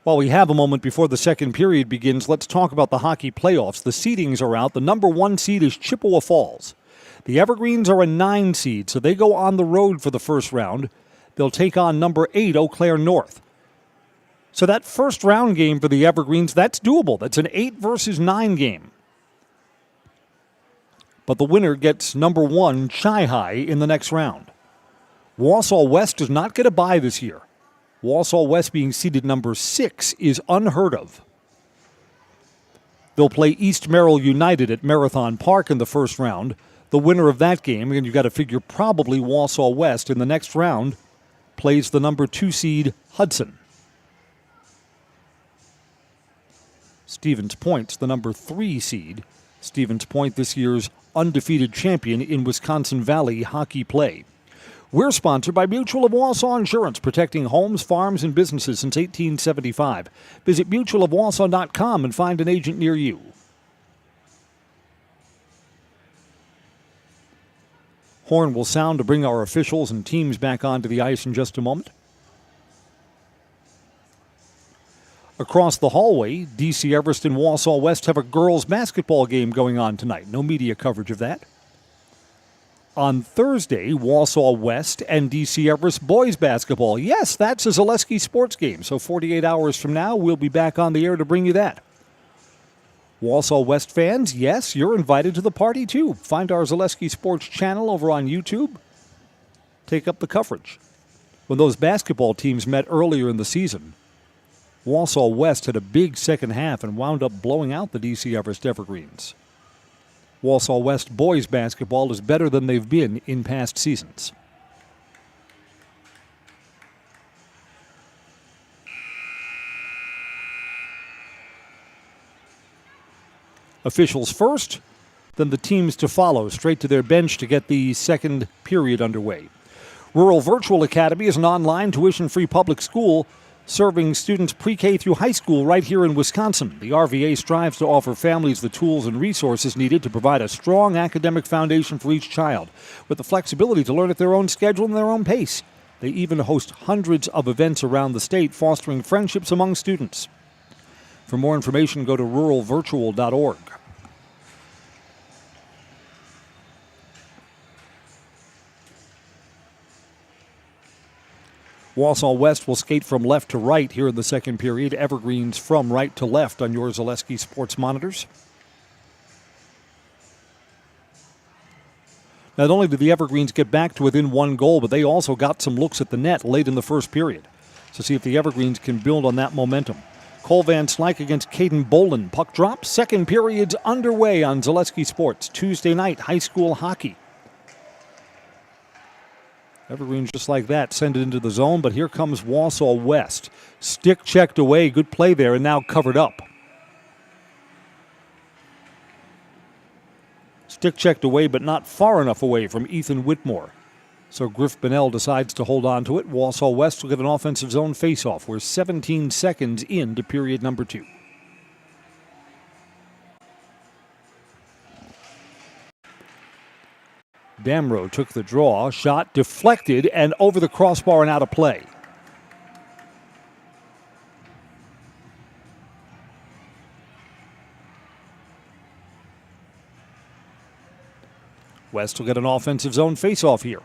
While we have a moment before the second period begins, let's talk about the hockey playoffs. The seedings are out. The number 1 seed is Chippewa Falls. The Evergreens are a 9 seed, so they go on the road for the first round. They'll take on number 8, Eau Claire North. So that first round game for the Evergreens, that's doable. That's an 8 versus 9 game. But the winner gets number 1, Chi-High, in the next round. Wausau West does not get a bye this year. Wausau West being seeded number 6 is unheard of. They'll play East Merrill United at Marathon Park in the first round. The winner of that game, and you've got to figure probably Wausau West in the next round, plays the number 2 seed Hudson. Stevens Point's the number 3 seed. Stevens Point, this year's undefeated champion in Wisconsin Valley hockey play. We're sponsored by Mutual of Wausau Insurance, protecting homes, farms, and businesses since 1875. Visit mutualofwausau.com and find an agent near you. Horn will sound to bring our officials and teams back onto the ice in just a moment. Across the hallway, DC Everest and Wausau West have a girls' basketball game going on tonight. No media coverage of that. On Thursday, Wausau West and DC Everest boys basketball. Yes, that's a Zaleski sports game. So 48 hours from now, we'll be back on the air to bring you that. Wausau West fans, yes, you're invited to the party too. Find our Zaleski Sports channel over on YouTube. Take up the coverage. When those basketball teams met earlier in the season, Wausau West had a big second half and wound up blowing out the DC Everest Evergreens. Wausau West boys basketball is better than they've been in past seasons. Officials first, then the teams to follow, straight to their bench to get the second period underway. Rural Virtual Academy is an online tuition-free public school serving students pre-K through high school right here in Wisconsin. The RVA strives to offer families the tools and resources needed to provide a strong academic foundation for each child, with the flexibility to learn at their own schedule and their own pace. They even host hundreds of events around the state, fostering friendships among students. For more information, go to ruralvirtual.org. Wausau West will skate from left to right here in the second period. Evergreens from right to left on your Zaleski Sports monitors. Not only did the Evergreens get back to within 1 goal, but they also got some looks at the net late in the first period. So see if the Evergreens can build on that momentum. Cole Van Slyke against Caden Boland. Puck drop. Second period's underway on Zaleski Sports. Tuesday night high school hockey. Evergreens just like that send it into the zone, but here comes Wausau West. Stick checked away. Good play there and now covered up. Stick checked away, but not far enough away from Ethan Whitmore. So Griff Bonnell decides to hold on to it. Wausau West will get an offensive zone faceoff. We're 17 seconds into period number 2. Damrow took the draw, shot deflected and over the crossbar and out of play. West will get an offensive zone faceoff here.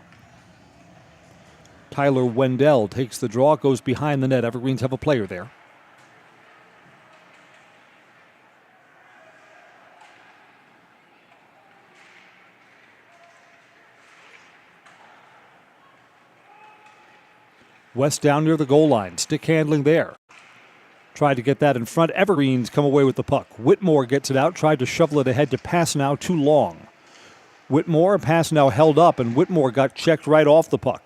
Tyler Wendell takes the draw, goes behind the net. Evergreens have a player there. West down near the goal line. Stick handling there. Tried to get that in front. Evergreens come away with the puck. Whitmore gets it out. Tried to shovel it ahead to Pasnow. Too long. Whitmore, Pasnow held up, and Whitmore got checked right off the puck.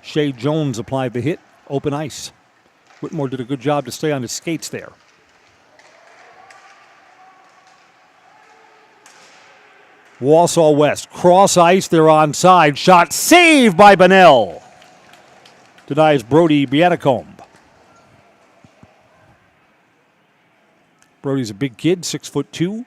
Shea Jones applied the hit. Open ice. Whitmore did a good job to stay on his skates there. Wausau West. Cross ice. They're onside. Shot saved by Bonnell. Denies Brody Bianacombe. Brody's a big kid, 6'2".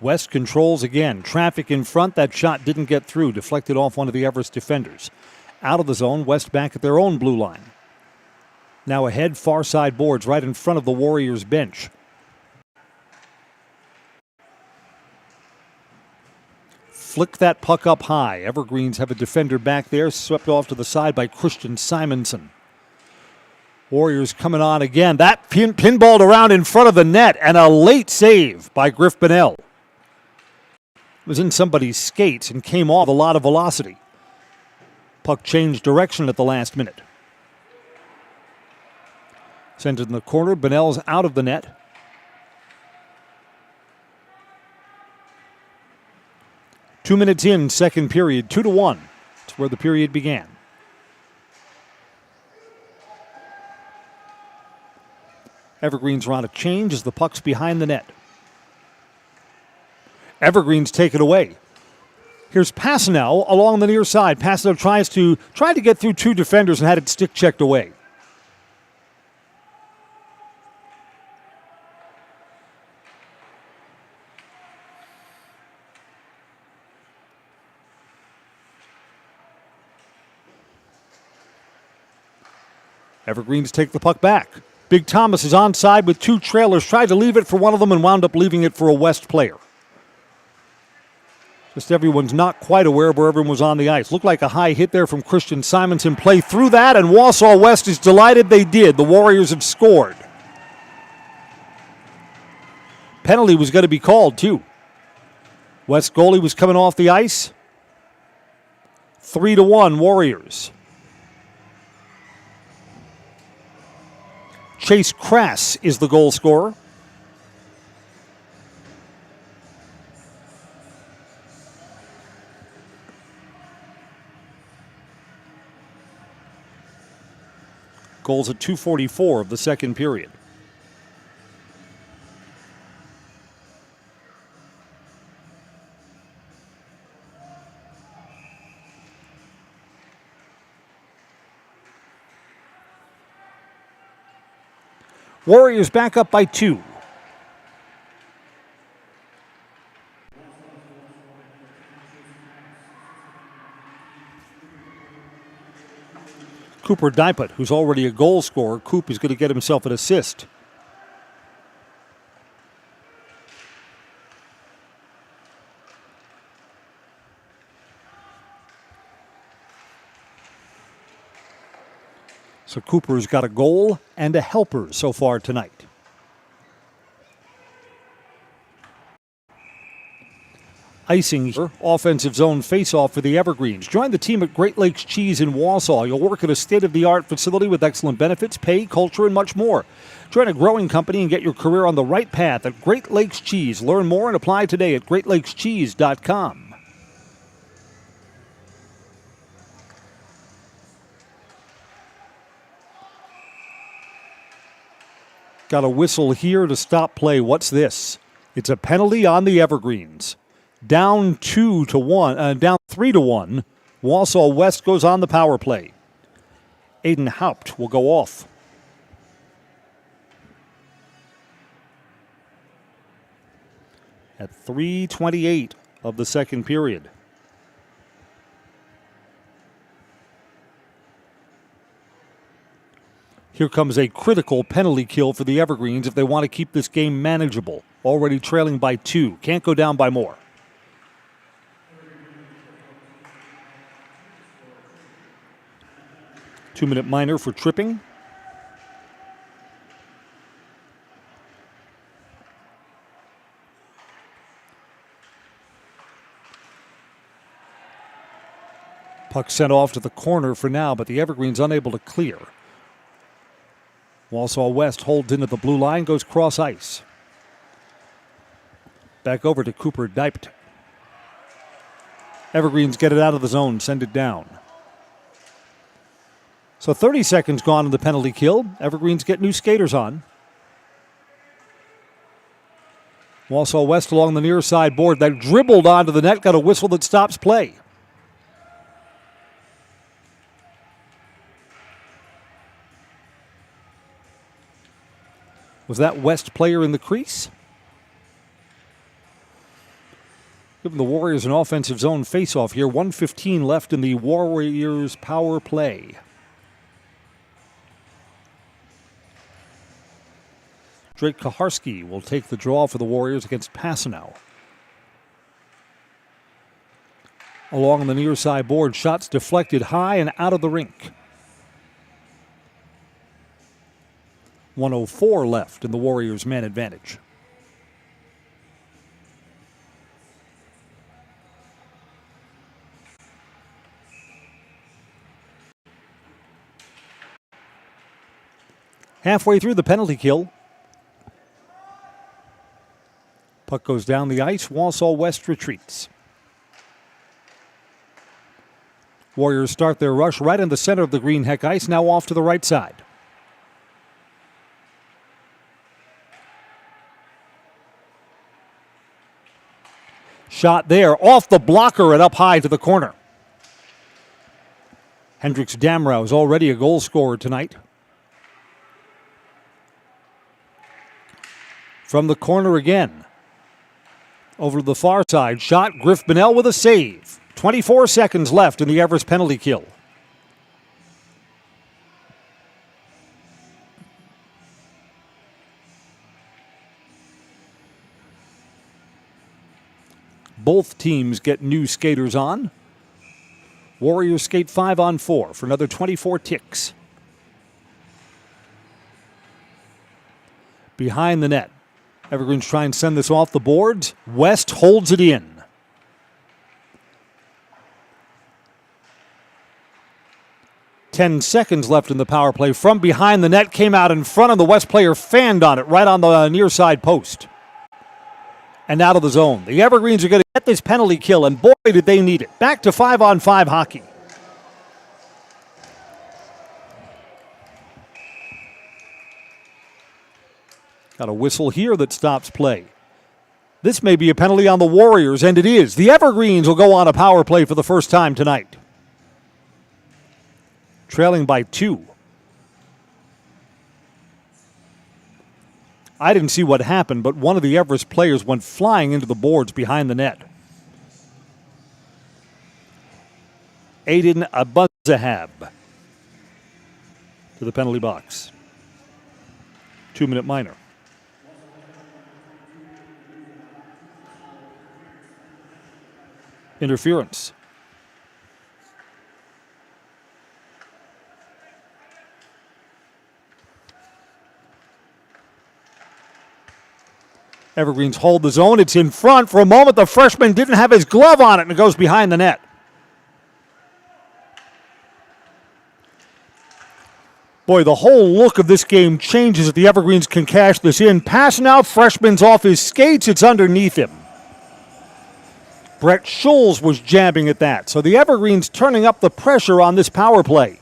West controls again. Traffic in front. That shot didn't get through. Deflected off one of the Everest defenders. Out of the zone. West back at their own blue line. Now ahead, far side boards right in front of the Warriors bench. Flick that puck up high. Evergreens have a defender back there, swept off to the side by Christian Simonson. Warriors coming on again. That pinballed around in front of the net, and a late save by Griff Bonnell. It was in somebody's skates and came off a lot of velocity. Puck changed direction at the last minute. Sent it in the corner. Bonnell's out of the net. Two minutes in, second period, 2-1. That's where the period began. Evergreens are on a change as the puck's behind the net. Evergreens take it away. Here's Pasnow along the near side. Pasnow tried to get through two defenders and had it stick checked away. Evergreens take the puck back. Big Thomas is onside with two trailers. Tried to leave it for one of them and wound up leaving it for a West player. Just everyone's not quite aware of where everyone was on the ice. Looked like a high hit there from Christian Simonson. Play through that, and Wausau West is delighted they did. The Warriors have scored. Penalty was going to be called, too. West goalie was coming off the ice. 3-1 Warriors. Chase Crass is the goal scorer. Goals at 2:44 of the second period. Warriors back up by 2. Cooper Diput, who's already a goal scorer. Coop is going to get himself an assist. So Cooper's got a goal and a helper so far tonight. Icing offensive zone face-off for the Evergreens. Join the team at Great Lakes Cheese in Wausau. You'll work at a state-of-the-art facility with excellent benefits, pay, culture, and much more. Join a growing company and get your career on the right path at Great Lakes Cheese. Learn more and apply today at greatlakescheese.com. Got a whistle here to stop play. What's this? It's a penalty on the Evergreens. Down 2-1, down 3-1. Wausau West goes on the power play. Aiden Haupt will go off. At 3:28 of the second period. Here comes a critical penalty kill for the Evergreens if they want to keep this game manageable. Already trailing by 2. Can't go down by more. Two-minute minor for tripping. Puck sent off to the corner for now, but the Evergreens unable to clear. Wausau West holds into the blue line, goes cross ice. Back over to Cooper Diped. Evergreens get it out of the zone, send it down. So 30 seconds gone in the penalty kill. Evergreens get new skaters on. Wausau West along the near side board. That dribbled onto the net, got a whistle that stops play. Was that West player in the crease? Giving the Warriors an offensive zone faceoff here. 1:15 left in the Warriors power play. Drake Kaharski will take the draw for the Warriors against Passanau. Along the near side board, shots deflected high and out of the rink. 1:04 left in the Warriors' man advantage. Halfway through the penalty kill. Puck goes down the ice. Wausau West retreats. Warriors start their rush right in the center of the green heck ice, now off to the right side. Shot there, off the blocker and up high to the corner. Hendricks Damrow is already a goal scorer tonight. From the corner again. Over to the far side, shot, Griff Bonnell with a save. 24 seconds left in the Everest penalty kill. Both teams get new skaters on. Warriors skate 5-on-4 for another 24 ticks. Behind the net. Evergreens try and send this off the boards. West holds it in. Ten seconds left in the power play. From behind the net, came out in front, and the West player fanned on it right on the near side post. And out of the zone. The Evergreens are going to get this penalty kill, and boy, did they need it. Back to 5-on-5 hockey. Got a whistle here that stops play. This may be a penalty on the Warriors, and it is. The Evergreens will go on a power play for the first time tonight. Trailing by 2. I didn't see what happened, but one of the Everest players went flying into the boards behind the net. Aiden Abuzahab to the penalty box. 2-minute minor. Interference. Evergreens hold the zone. It's in front. For a moment, the freshman didn't have his glove on it, and it goes behind the net. Boy, the whole look of this game changes if the Evergreens can cash this in. Passing out, freshman's off his skates. It's underneath him. Brett Schulz was jabbing at that. So the Evergreens turning up the pressure on this power play.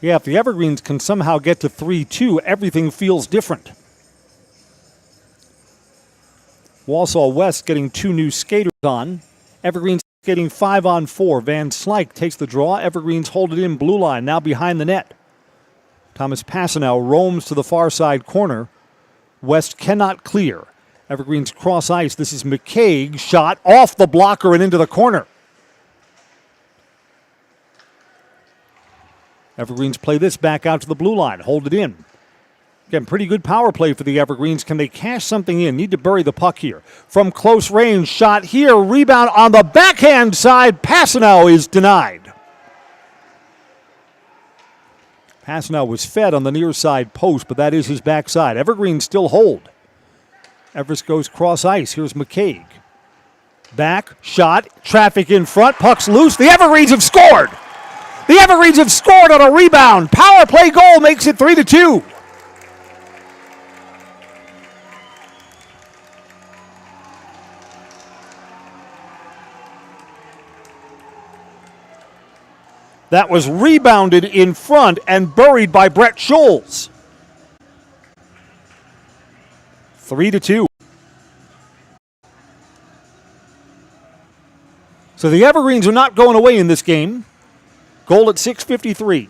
Yeah, if the Evergreens can somehow get to 3-2, everything feels different. Wausau West getting 2 new skaters on. Evergreens getting 5-on-4. Van Slyke takes the draw. Evergreens hold it in blue line, now behind the net. Thomas Passanau roams to the far side corner. West cannot clear. Evergreens cross ice. This is McCaig. Shot off the blocker and into the corner. Evergreens play this back out to the blue line. Hold it in. Again, pretty good power play for the Evergreens. Can they cash something in? Need to bury the puck here. From close range, shot here. Rebound on the backhand side. Passanau is denied. Passanau was fed on the near side post, but that is his backside. Evergreens still hold. Everest goes cross ice. Here's McCaig. Back, shot, traffic in front, puck's loose. The Evergreens have scored! The Evergreens have scored on a rebound. Power play goal makes it 3-2. That was rebounded in front and buried by Brett Scholes. 3-2. So the Evergreens are not going away in this game. Goal at 6:53.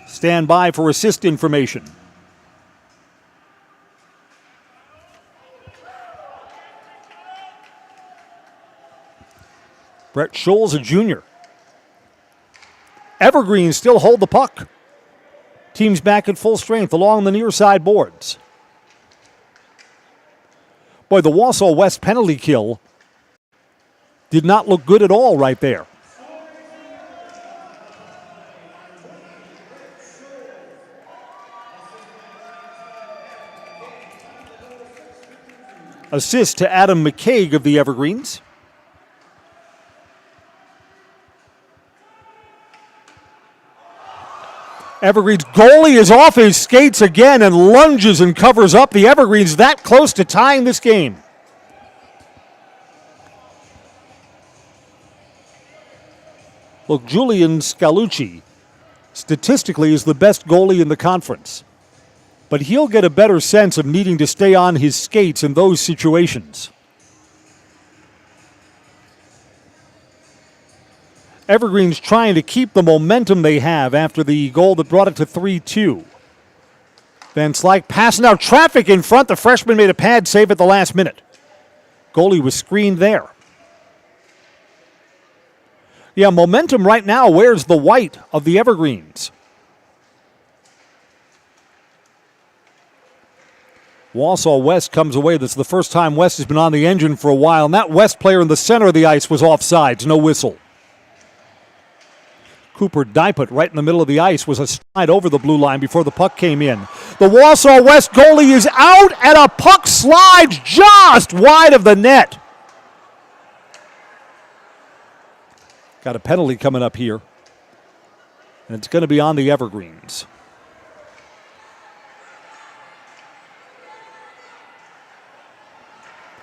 Stand by for assist information. Brett Scholes, a junior. Evergreens still hold the puck. Team's back at full strength along the near side boards. Boy, the Wausau West penalty kill did not look good at all right there. Assist to Adam McCaig of the Evergreens. Evergreens goalie is off his skates again and lunges and covers up. The Evergreens that close to tying this game. Look, Julian Scalucci statistically is the best goalie in the conference, but he'll get a better sense of needing to stay on his skates in those situations. Evergreens trying to keep the momentum they have after the goal that brought it to 3-2. Van Slyke passing out traffic in front. The freshman made a pad save at the last minute. Goalie was screened there. Yeah, momentum right now wears the white of the Evergreens. Wausau West comes away. This is the first time West has been on the engine for a while, and that West player in the center of the ice was offsides, no whistle. Cooper Diput right in the middle of the ice was a slide over the blue line before the puck came in. The Wausau West goalie is out, and a puck slides just wide of the net. Got a penalty coming up here, and it's going to be on the Evergreens.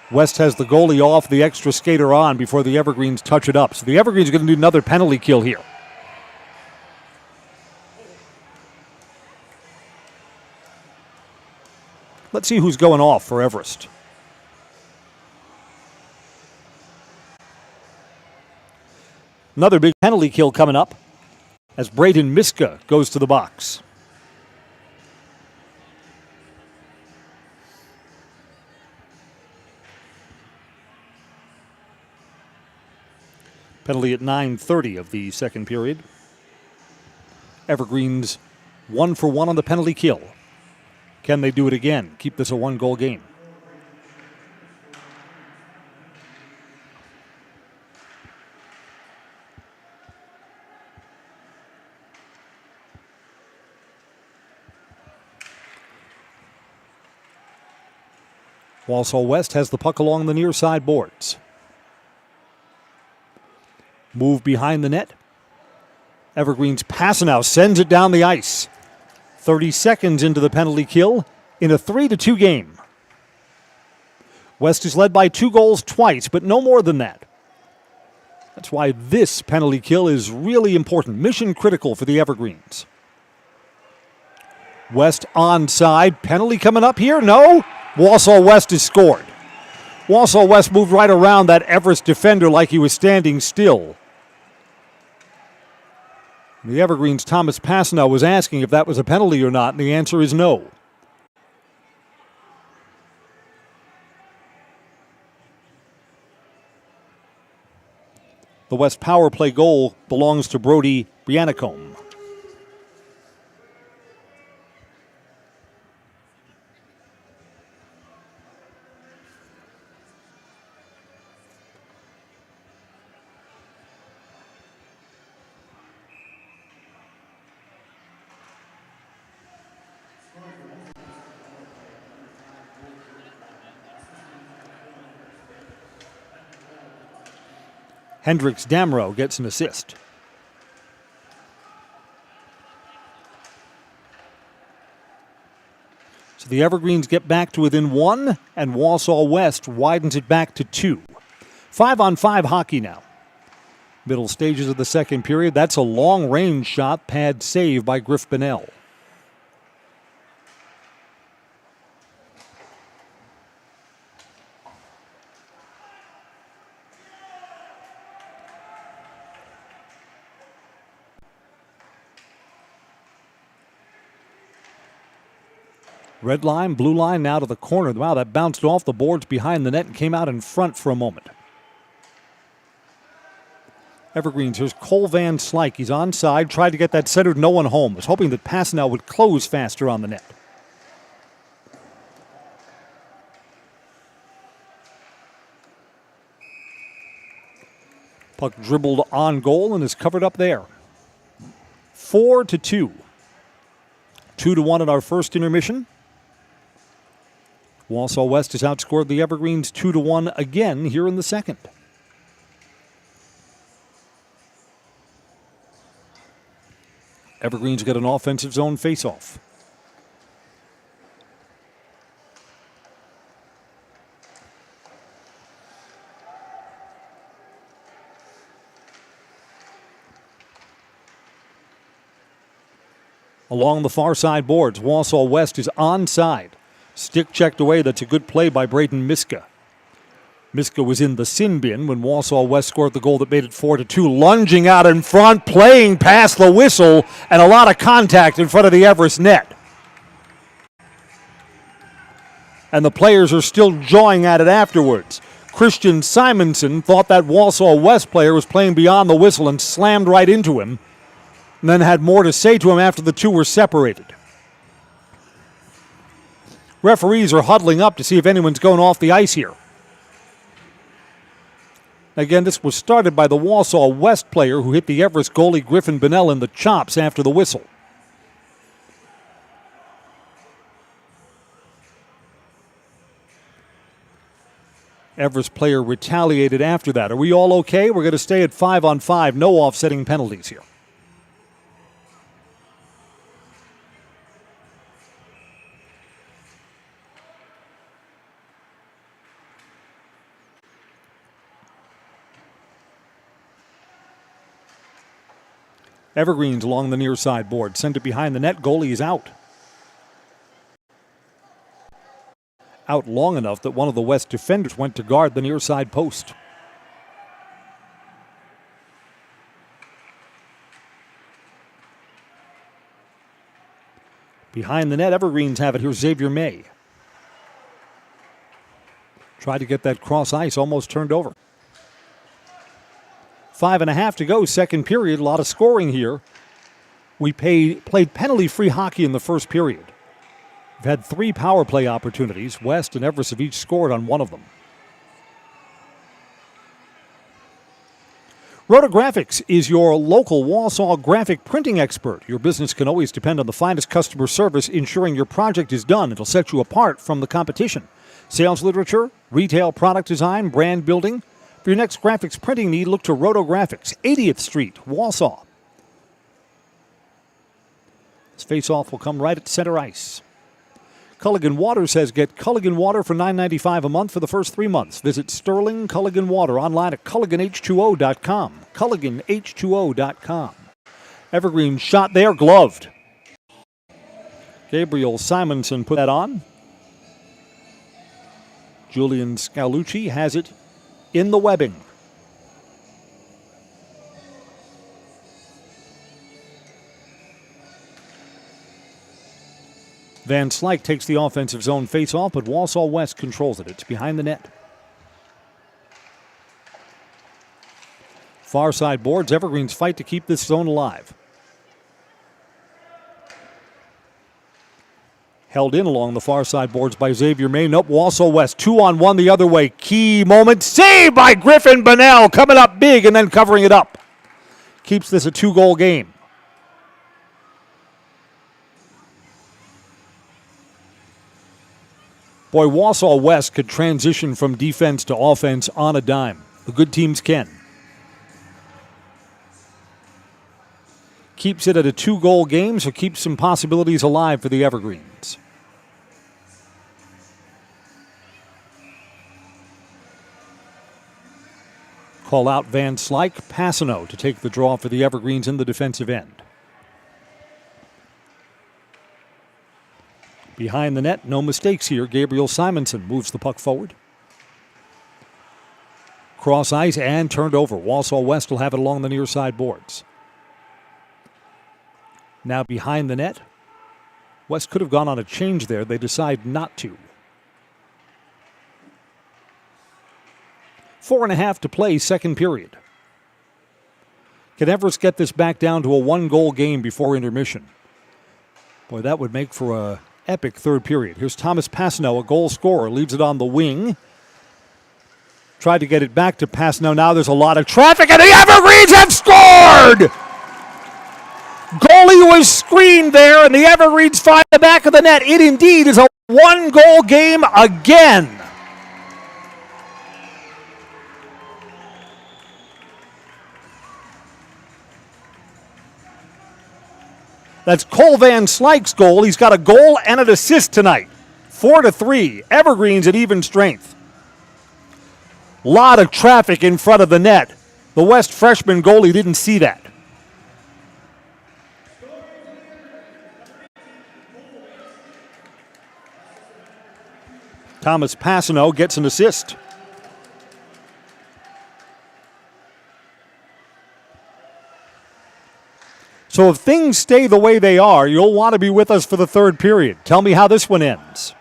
West has the goalie off, the extra skater on before the Evergreens touch it up. So the Evergreens are going to do another penalty kill here. Let's see who's going off for Everest. Another big penalty kill coming up as Braden Miska goes to the box. Penalty at 9:30 of the second period. Evergreens 1 for 1 on the penalty kill. Can they do it again? Keep this a one-goal game. Wausau West has the puck along the near side boards. Move behind the net. Evergreens pass now, sends it down the ice. 30 seconds into the penalty kill in a 3-2 game. West is led by 2 goals twice, but no more than that. That's why this penalty kill is really important, mission critical for the Evergreens. West onside, penalty coming up here? No. Wausau West has scored. Wausau West moved right around that Everest defender like he was standing still. The Evergreens' Thomas Passanow was asking if that was a penalty or not, and the answer is no. The West power play goal belongs to Brody Brianicombe. Hendricks Damrow gets an assist. So the Evergreens get back to within 1, and Wausau West widens it back to 2. 5-on-5 hockey now. Middle stages of the second period. That's a long-range shot, pad save by Griff Bonnell. Red line, blue line now to the corner. Wow, that bounced off the boards behind the net and came out in front for a moment. Evergreens, here's Cole Van Slyke. He's onside, tried to get that centered, no one home. Was hoping that Passanel would close faster on the net. Puck dribbled on goal and is covered up there. 4-2. 2-1 at our first intermission. Wausau West has outscored the Evergreens 2-1 again here in the second. Evergreens get an offensive zone faceoff. Along the far side boards, Wausau West is onside. Stick checked away. That's a good play by Braden Miska. Miska was in the sin bin when Wausau West scored the goal that made it 4-2. Lunging out in front, playing past the whistle, and a lot of contact in front of the Everest net. And the players are still jawing at it afterwards. Christian Simonson thought that Wausau West player was playing beyond the whistle and slammed right into him, and then had more to say to him after the two were separated. Referees are huddling up to see if anyone's going off the ice here. Again, this was started by the Wausau West player who hit the Everest goalie Griffin Bonnell in the chops after the whistle. Everest player retaliated after that. Are we all okay? We're going to stay at 5-on-5. No offsetting penalties here. Evergreens along the near side board. Send it behind the net. Goalie is out. Out long enough that one of the West defenders went to guard the near side post. Behind the net, Evergreens have it. Here's Xavier May. Tried to get that cross ice, almost turned over. 5.5 to go, second period. A lot of scoring here. We played penalty-free hockey in the first period. We've had 3 power play opportunities. West and Everest have each scored on one of them. Rotographics is your local Wausau graphic printing expert. Your business can always depend on the finest customer service, ensuring your project is done. It'll set you apart from the competition. Sales literature, retail product design, brand building. For your next graphics printing need, look to Rotographics, 80th Street, Wausau. This face-off will come right at center ice. Culligan Water says get Culligan Water for $9.95 a month for the first 3 months. Visit Sterling Culligan Water online at CulliganH2O.com. CulliganH2O.com. Evergreen shot there, gloved. Gabriel Simonson put that on. Julian Scalucci has it in the webbing. Van Slyke takes the offensive zone face-off, but Wausau West controls it. It's behind the net. Far side boards. Evergreens fight to keep this zone alive. Held in along the far side boards by Xavier May. Nope, Wausau West 2-on-1 the other way. Key moment. Saved by Griffin Bonnell. Coming up big and then covering it up. Keeps this a 2-goal game. Boy, Wausau West could transition from defense to offense on a dime. The good teams can. keeps it at a 2-goal game, so keeps some possibilities alive for the Evergreens. Call out Van Slyke, Passano to take the draw for the Evergreens in the defensive end. Behind the net, no mistakes here. Gabriel Simonson moves the puck forward. Cross ice and turned over. Wausau West will have it along the near side boards. Now behind the net. West could have gone on a change there. They decide not to. 4.5 to play, second period. Can Everest get this back down to a 1-goal game before intermission? Boy, that would make for a epic third period. Here's Thomas Passano, a goal scorer, leaves it on the wing. Tried to get it back to Passano. Now there's a lot of traffic, and the Evergreens have scored! Goalie was screened there, and the Evergreens find the back of the net. It indeed is a 1-goal game again. That's Cole Van Slyke's goal. He's got a goal and an assist tonight. 4-3. Evergreens at even strength. Lot of traffic in front of the net. The West freshman goalie didn't see that. Thomas Passano gets an assist. So if things stay the way they are, you'll want to be with us for the third period. Tell me how this one ends.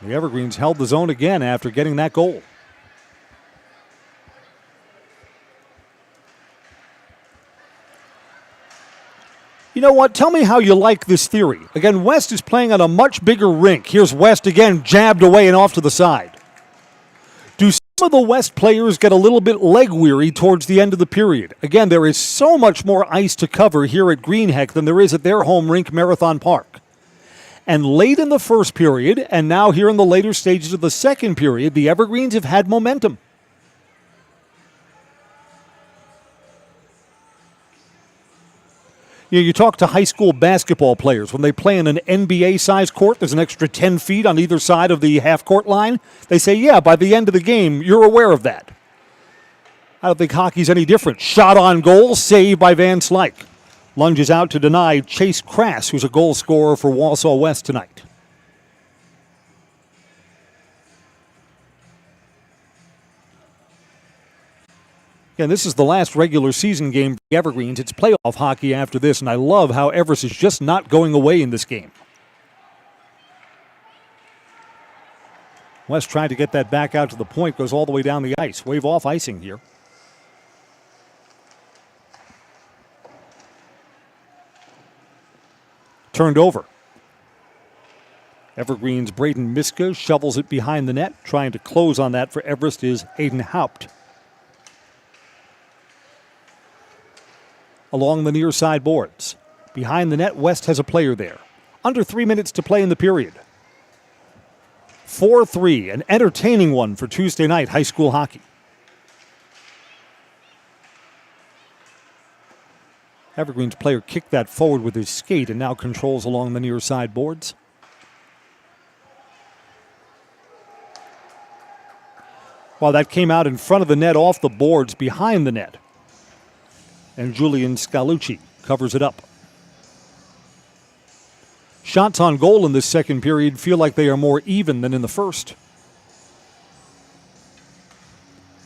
The Evergreens held the zone again after getting that goal. You know what? Tell me how you like this theory. Again, West is playing on a much bigger rink. Here's West again, jabbed away and off to the side. Do some of the West players get a little bit leg weary towards the end of the period? Again, there is so much more ice to cover here at Greenheck than there is at their home rink, Marathon Park. And late in the first period, and now here in the later stages of the second period, the Evergreens have had momentum. You talk to high school basketball players. When they play in an NBA-sized court, there's an extra 10 feet on either side of the half-court line. They say, yeah, by the end of the game, you're aware of that. I don't think hockey's any different. Shot on goal, saved by Van Slyke. Lunges out to deny Chase Crass, who's a goal scorer for Wausau West tonight. Again, this is the last regular season game for the Evergreens. It's playoff hockey after this, and I love how Everest is just not going away in this game. West tried to get that back out to the point, goes all the way down the ice. Wave off icing here. Turned over. Evergreens' Braden Miska shovels it behind the net. Trying to close on that for Everest is Aiden Haupt. Along the near side boards. Behind the net, West has a player there. Under 3 minutes to play in the period. 4-3, an entertaining one for Tuesday night high school hockey. Evergreens player kicked that forward with his skate and now controls along the near side boards. While that came out in front of the net off the boards behind the net. And Julian Scalucci covers it up. Shots on goal in this second period feel like they are more even than in the first.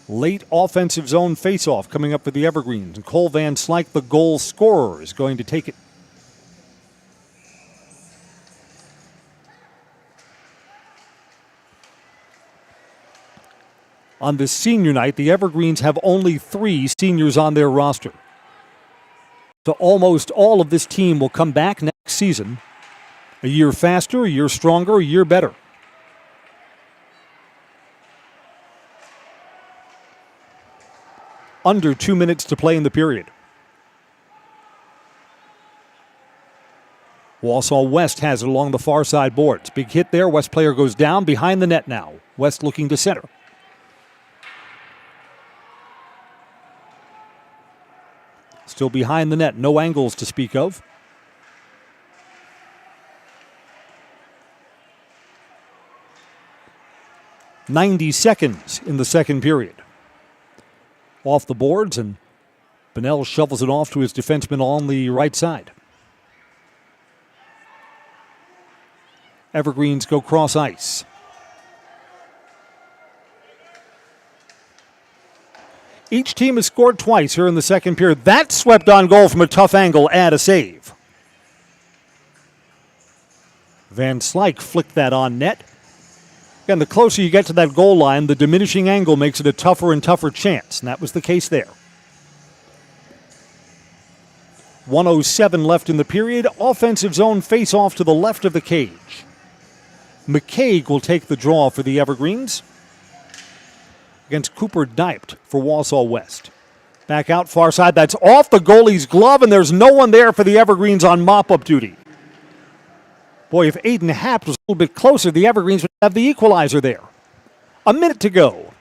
Late offensive zone faceoff coming up for the Evergreens. And Cole Van Slyke, the goal scorer, is going to take it. On this senior night, the Evergreens have only 3 seniors on their roster. So almost all of this team will come back next season. A year faster, a year stronger, a year better. Under 2 minutes to play in the period. Wausau West has it along the far side boards. Big hit there. West player goes down behind the net now. West looking to center. Still behind the net, no angles to speak of. "90 seconds in the second period. Off the boards, and Bunnell shovels it off to his defenseman on the right side. Evergreens go cross ice. Each team has scored twice here in the second period. That swept on goal from a tough angle, add a save. Van Slyke flicked that on net. Again, the closer you get to that goal line, the diminishing angle makes it a tougher and tougher chance, and that was the case there. 1:07 left in the period. Offensive zone face-off to the left of the cage. McCaig will take the draw for the Evergreens against Cooper Diept for Wausau West. Back out far side. That's off the goalie's glove, and there's no one there for the Evergreens on mop-up duty. Boy, if Aiden Hapt was a little bit closer, the Evergreens would have the equalizer there. A minute to go.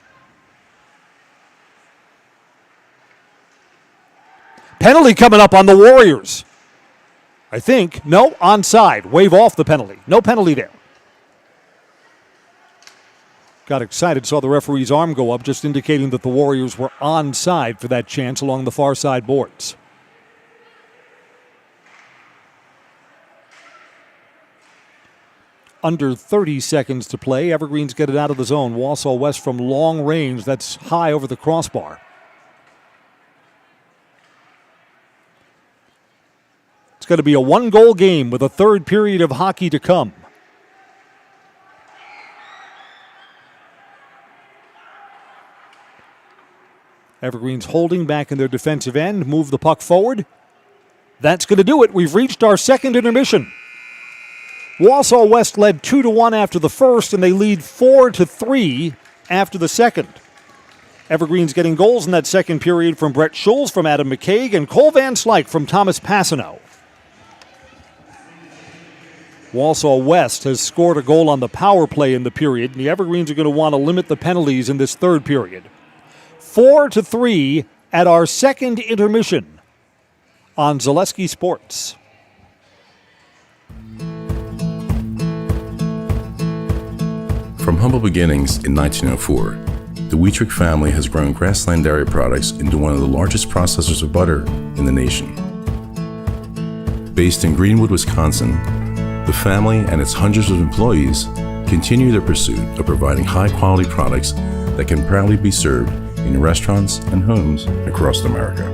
Penalty coming up on the Warriors. I think. No, onside. Wave off the penalty. No penalty there. Got excited, saw the referee's arm go up, just indicating that the Warriors were onside for that chance along the far side boards. Under 30 seconds to play. Evergreens get it out of the zone. Wausau West from long range. That's high over the crossbar. It's going to be a one-goal game with a third period of hockey to come. Evergreens holding back in their defensive end. Move the puck forward. That's going to do it. We've reached our second intermission. Wausau West led 2-1 after the first, and they lead 4-3 after the second. Evergreens getting goals in that second period from Brett Schulz, from Adam McCaig, and Cole Van Slyke from Thomas Passano. Wausau West has scored a goal on the power play in the period, and the Evergreens are going to want to limit the penalties in this third period. 4-3 at our second intermission on Zaleski Sports. From humble beginnings in 1904, the Wheatrick family has grown Grassland Dairy Products into one of the largest processors of butter in the nation. Based in Greenwood, Wisconsin, the family and its hundreds of employees continue their pursuit of providing high-quality products that can proudly be served in restaurants and homes across America.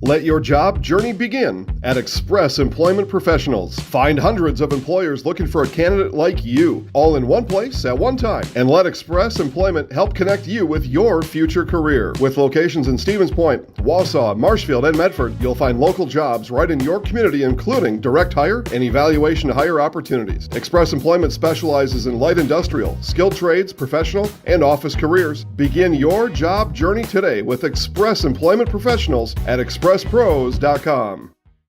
Let your job journey begin at Express Employment Professionals. Find hundreds of employers looking for a candidate like you, all in one place at one time. And let Express Employment help connect you with your future career. With locations in Stevens Point, Wausau, Marshfield, and Medford, you'll find local jobs right in your community, including direct hire and evaluation to hire opportunities. Express Employment specializes in light industrial, skilled trades, professional, and office careers. Begin your job journey today with Express Employment Professionals at expresspros.com.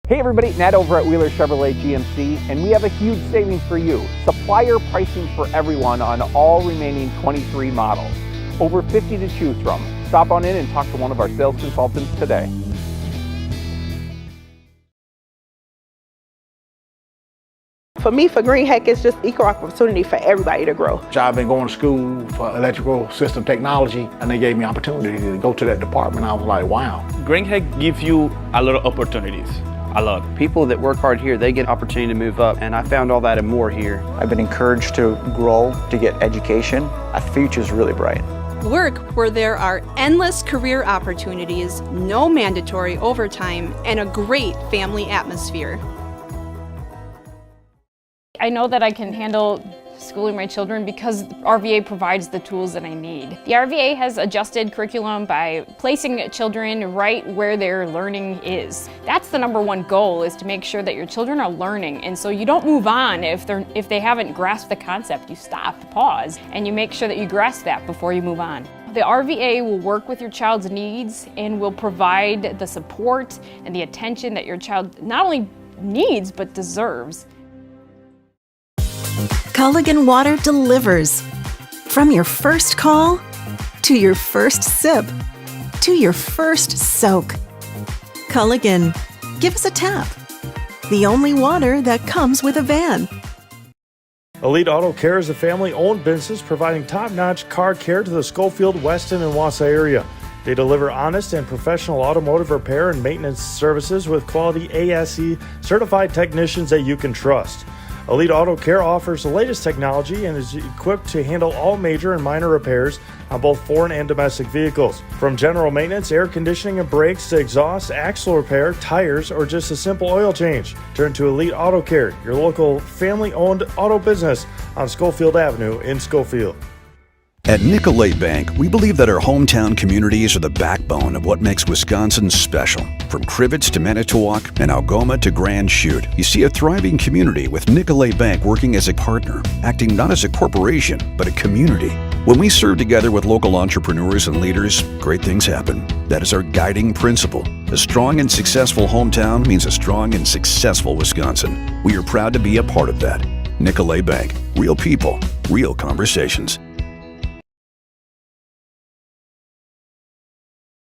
Hey everybody, Nat over at Wheeler Chevrolet GMC, and we have a huge savings for you. Supplier pricing for everyone on all remaining 23 models. Over 50 to choose from. Stop on in and talk to one of our sales consultants today. For me, for Green Heck, it's just equal opportunity for everybody to grow. I've been going to school for electrical system technology, and they gave me opportunity to go to that department. I was like, wow. Green Heck gives you a lot of opportunities. A lot. People that work hard here, they get opportunity to move up, and I found all that and more here. I've been encouraged to grow, to get education. Our future's really bright. Work where there are endless career opportunities, no mandatory overtime, and a great family atmosphere. I know that I can handle schooling my children because RVA provides the tools that I need. The RVA has adjusted curriculum by placing children right where their learning is. That's the number one goal, is to make sure that your children are learning, and so you don't move on if they haven't grasped the concept. You stop, pause, and you make sure that you grasp that before you move on. The RVA will work with your child's needs and will provide the support and the attention that your child not only needs but deserves. Culligan Water delivers. From your first call to your first sip, to your first soak. Culligan, give us a tap. The only water that comes with a van. Elite Auto Care is a family-owned business providing top-notch car care to the Schofield, Weston, and Wausau area. They deliver honest and professional automotive repair and maintenance services with quality ASE certified technicians that you can trust. Elite Auto Care offers the latest technology and is equipped to handle all major and minor repairs on both foreign and domestic vehicles. From general maintenance, air conditioning and brakes to exhaust, axle repair, tires, or just a simple oil change. Turn to Elite Auto Care, your local family-owned auto business on Schofield Avenue in Schofield. At Nicolay Bank, we believe that our hometown communities are the backbone of what makes Wisconsin special. From Crivets to Manitowoc and Algoma to Grand Chute, you see a thriving community with Nicolay Bank working as a partner, acting not as a corporation, but a community. When we serve together with local entrepreneurs and leaders, great things happen. That is our guiding principle. A strong and successful hometown means a strong and successful Wisconsin. We are proud to be a part of that. Nicolay Bank. Real people, real conversations.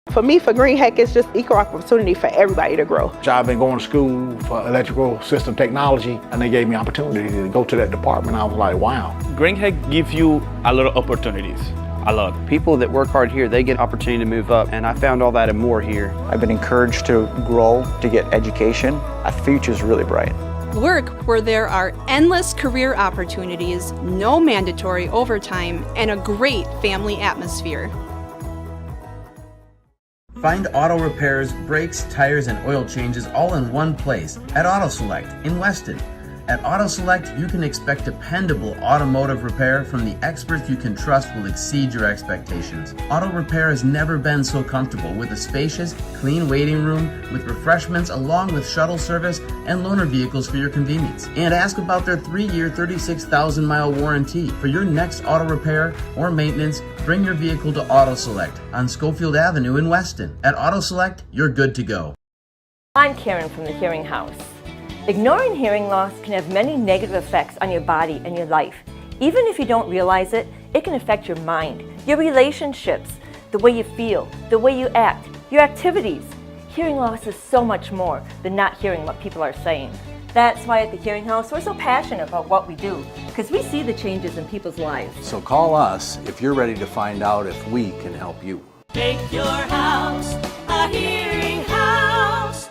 For me, for Green Heck, it's just equal opportunity for everybody to grow. I've been going to school for electrical system technology, and they gave me opportunity to go to that department. I was like, wow. Green Heck gives you a lot of opportunities. A lot. People that work hard here, they get opportunity to move up, and I found all that and more here. I've been encouraged to grow, to get education. Our future's really bright. Work where there are endless career opportunities, no mandatory overtime, and a great family atmosphere. Find auto repairs, brakes, tires, and oil changes all in one place at Auto Select in Weston. At Auto Select, you can expect dependable automotive repair from the experts you can trust will exceed your expectations. Auto repair has never been so comfortable with a spacious, clean waiting room with refreshments along with shuttle service and loaner vehicles for your convenience. And ask about their 3-year, 36,000-mile warranty. For your next auto repair or maintenance, bring your vehicle to Auto Select on Schofield Avenue in Weston. At Auto Select, you're good to go. I'm Karen from the Hearing House. Ignoring hearing loss can have many negative effects on your body and your life. Even if you don't realize it, it can affect your mind, your relationships, the way you feel, the way you act, your activities. Hearing loss is so much more than not hearing what people are saying. That's why at the Hearing House we're so passionate about what we do, because we see the changes in people's lives. So call us if you're ready to find out if we can help you. Make your house a hearing house.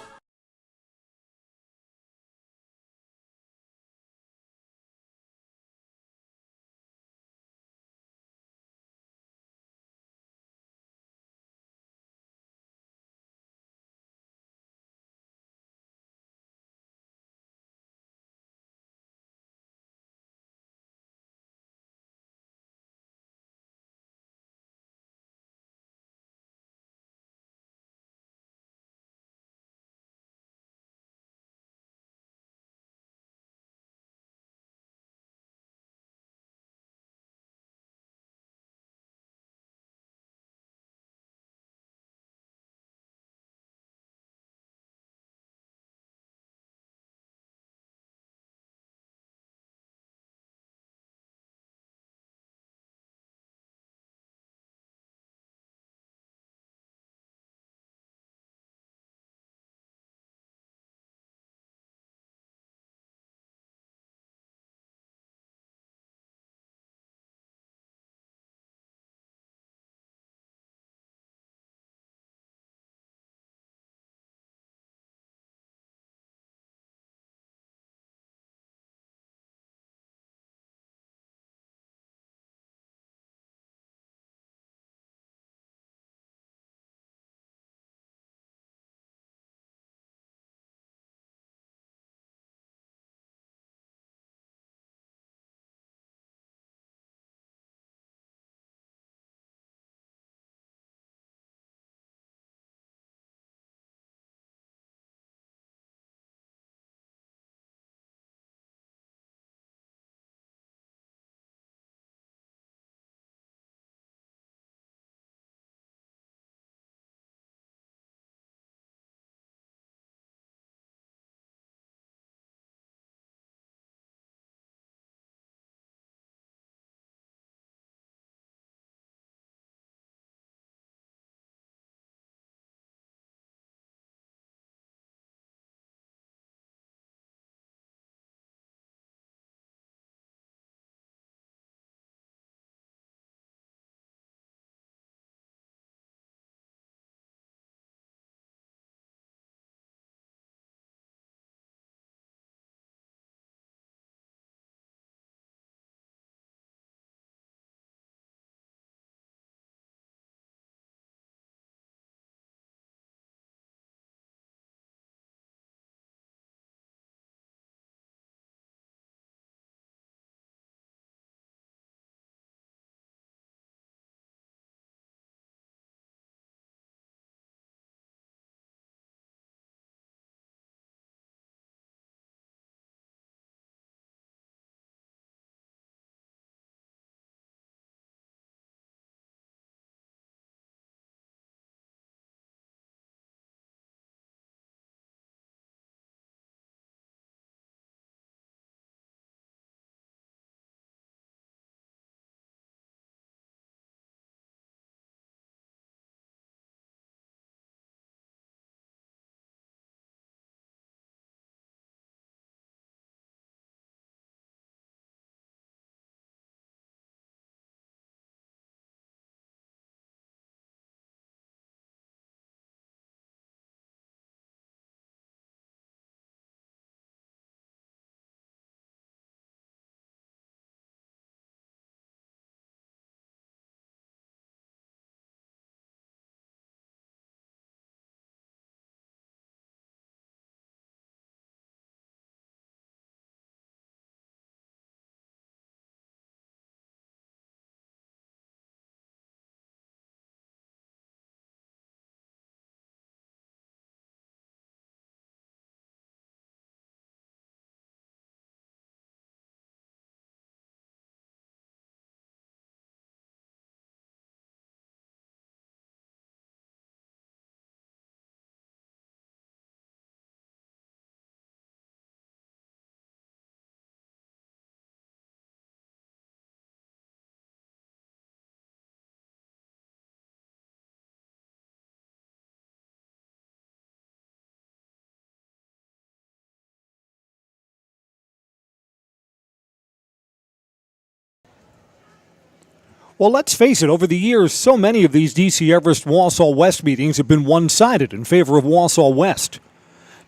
Well, let's face it, over the years, so many of these DC Everest Wausau West meetings have been one-sided in favor of Wausau West.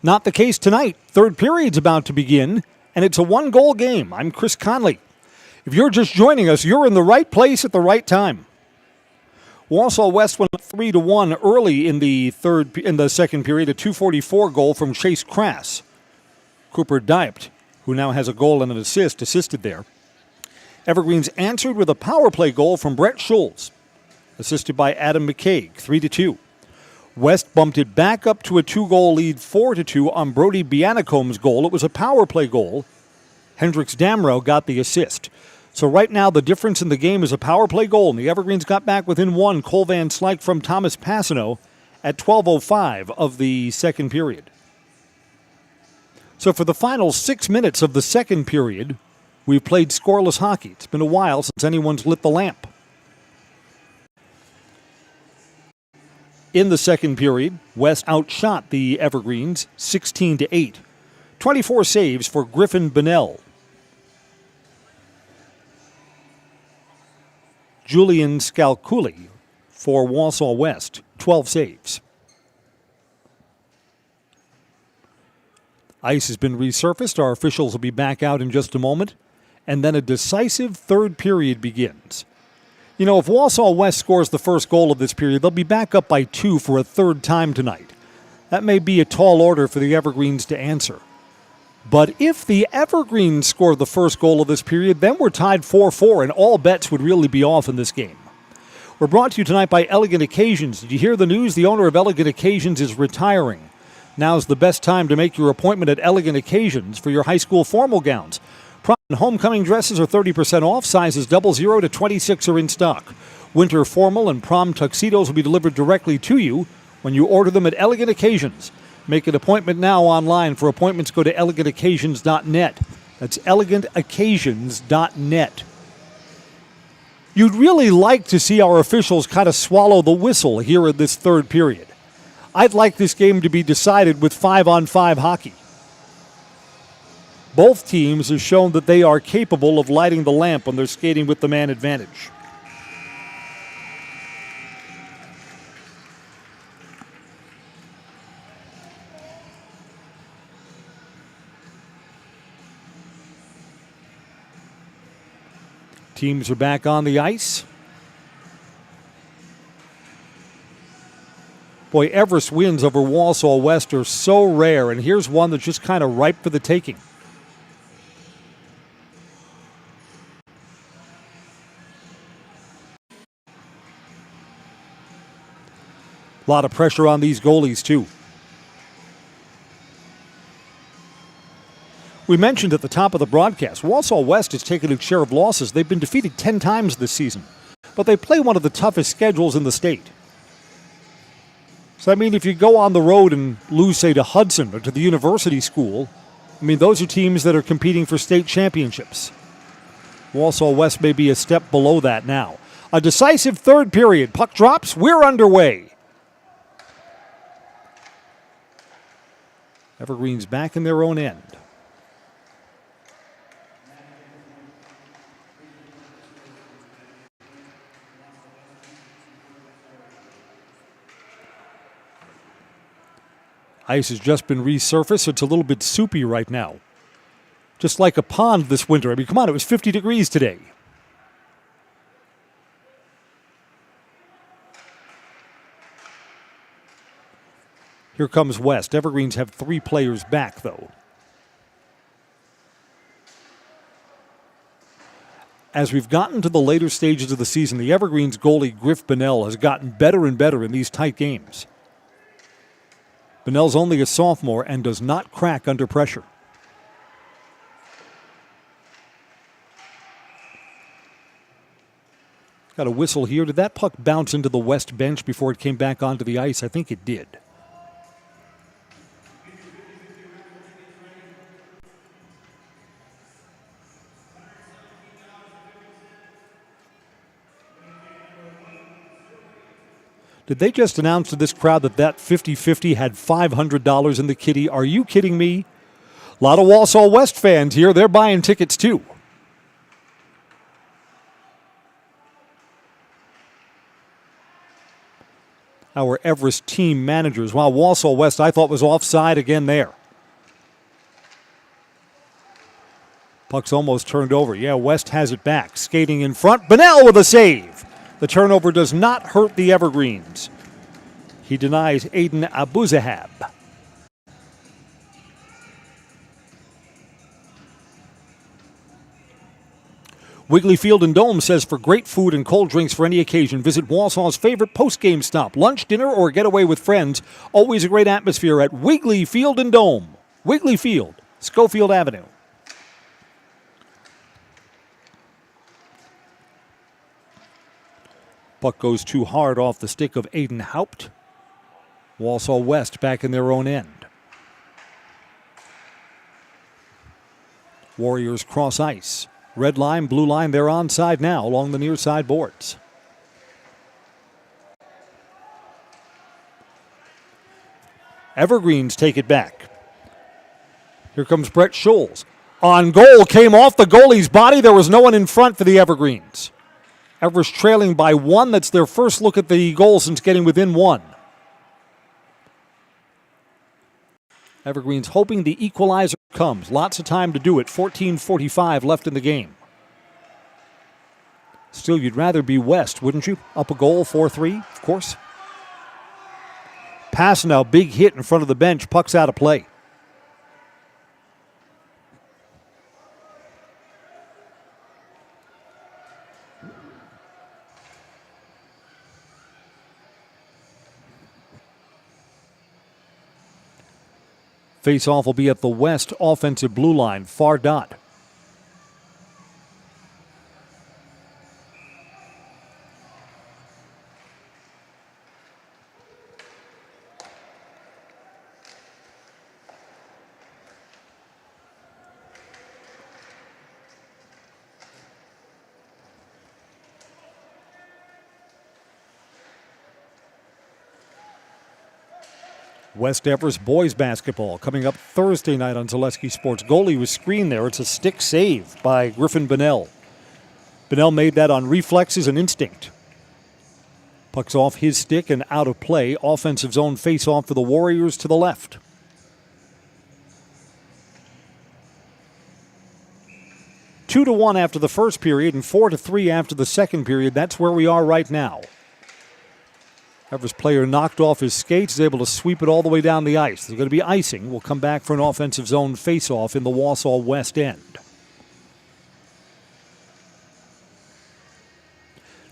Not the case tonight. Third period's about to begin, and it's a one-goal game. I'm Chris Conley. If you're just joining us, you're in the right place at the right time. Wausau West went 3-1 early in the second period, a 2:44 goal from Chase Crass. Cooper Diept, who now has a goal and an assist, assisted there. Evergreens answered with a power play goal from Brett Schulz, assisted by Adam McCaig, 3-2. West bumped it back up to a 2-goal lead, 4-2 on Brody Bianacombe's goal. It was a power play goal. Hendricks Damrow got the assist. So right now the difference in the game is a power play goal, and the Evergreens got back within one. Cole Van Slyke from Thomas Passano at 12:05 of the second period. So for the final 6 minutes of the second period, we've played scoreless hockey. It's been a while since anyone's lit the lamp. In the second period, West outshot the Evergreens 16-8. 24 saves for Griffin Bonnell. Julian Scalculi for Wausau West, 12 saves. Ice has been resurfaced. Our officials will be back out in just a moment. And then a decisive third period begins. You know, if Wausau West scores the first goal of this period, they'll be back up by 2 for a third time tonight. That may be a tall order for the Evergreens to answer. But if the Evergreens score the first goal of this period, then we're tied 4-4, and all bets would really be off in this game. We're brought to you tonight by Elegant Occasions. Did you hear the news? The owner of Elegant Occasions is retiring. Now's the best time to make your appointment at Elegant Occasions for your high school formal gowns. Prom and homecoming dresses are 30% off. Sizes 00 to 26 are in stock. Winter formal and prom tuxedos will be delivered directly to you when you order them at Elegant Occasions. Make an appointment now online. For appointments, go to elegantoccasions.net. That's elegantoccasions.net. You'd really like to see our officials kind of swallow the whistle here in this third period. I'd like this game to be decided with 5-on-5 hockey. Both teams have shown that they are capable of lighting the lamp when they're skating with the man advantage. Teams are back on the ice. Boy, Everest wins over Wausau West are so rare, and here's one that's just kind of ripe for the taking. A lot of pressure on these goalies, too. We mentioned at the top of the broadcast, Wausau West has taken its share of losses. They've been defeated 10 times this season, but they play one of the toughest schedules in the state. So, I mean, if you go on the road and lose, say, to Hudson or to the University School, I mean, those are teams that are competing for state championships. Wausau West may be a step below that now. A decisive third period. Puck drops. We're underway. Evergreens back in their own end. Ice has just been resurfaced, so it's a little bit soupy right now. Just like a pond this winter. I mean, come on, it was 50 degrees today. Here comes West. Evergreens have 3 players back, though. As we've gotten to the later stages of the season, the Evergreens goalie Griff Bonnell has gotten better and better in these tight games. Bonnell's only a sophomore and does not crack under pressure. Got a whistle here. Did that puck bounce into the West bench before it came back onto the ice? I think it did. Did they just announce to this crowd that 50-50 had $500 in the kitty? Are you kidding me? A lot of Wausau West fans here. They're buying tickets too. our Everest team managers. While Wausau West, I thought, was offside again there. Puck's almost turned over. Yeah, West has it back. Skating in front. Bunnell with a save. The turnover does not hurt the Evergreens. He denies Aiden Abuzahab. Wiggly Field and Dome says for great food and cold drinks for any occasion, visit Wausau's favorite post-game stop. Lunch, dinner, or getaway with friends. Always a great atmosphere at Wiggly Field and Dome. Wiggly Field, Schofield Avenue. Puck goes too hard off the stick of Aiden Haupt. Wausau West back in their own end. Warriors cross ice. Red line, blue line, they're onside now along the near side boards. Evergreens take it back. Here comes Brett Scholes. On goal, came off the goalie's body. There was no one in front for the Evergreens. Everest trailing by 1. That's their first look at the goal since getting within 1. Evergreens hoping the equalizer comes. Lots of time to do it. 14:45 left in the game. Still, you'd rather be West, wouldn't you? Up a goal, 4-3, of course. Pass now, big hit in front of the bench. Puck's out of play. Face-off will be at the West offensive blue line, far dot. West Everest boys basketball coming up Thursday night on Zaleski Sports. Goalie was screened there. It's a stick save by Griffin Bunnell. Bunnell made that on reflexes and instinct. Puck's off his stick and out of play. Offensive zone face-off for the Warriors to the left. Two to 1 after the first period and 4-3 after the second period. That's where we are right now. Everest player knocked off his skates, is able to sweep it all the way down the ice. There's going to be icing. We'll come back for an offensive zone face-off in the Wausau West end.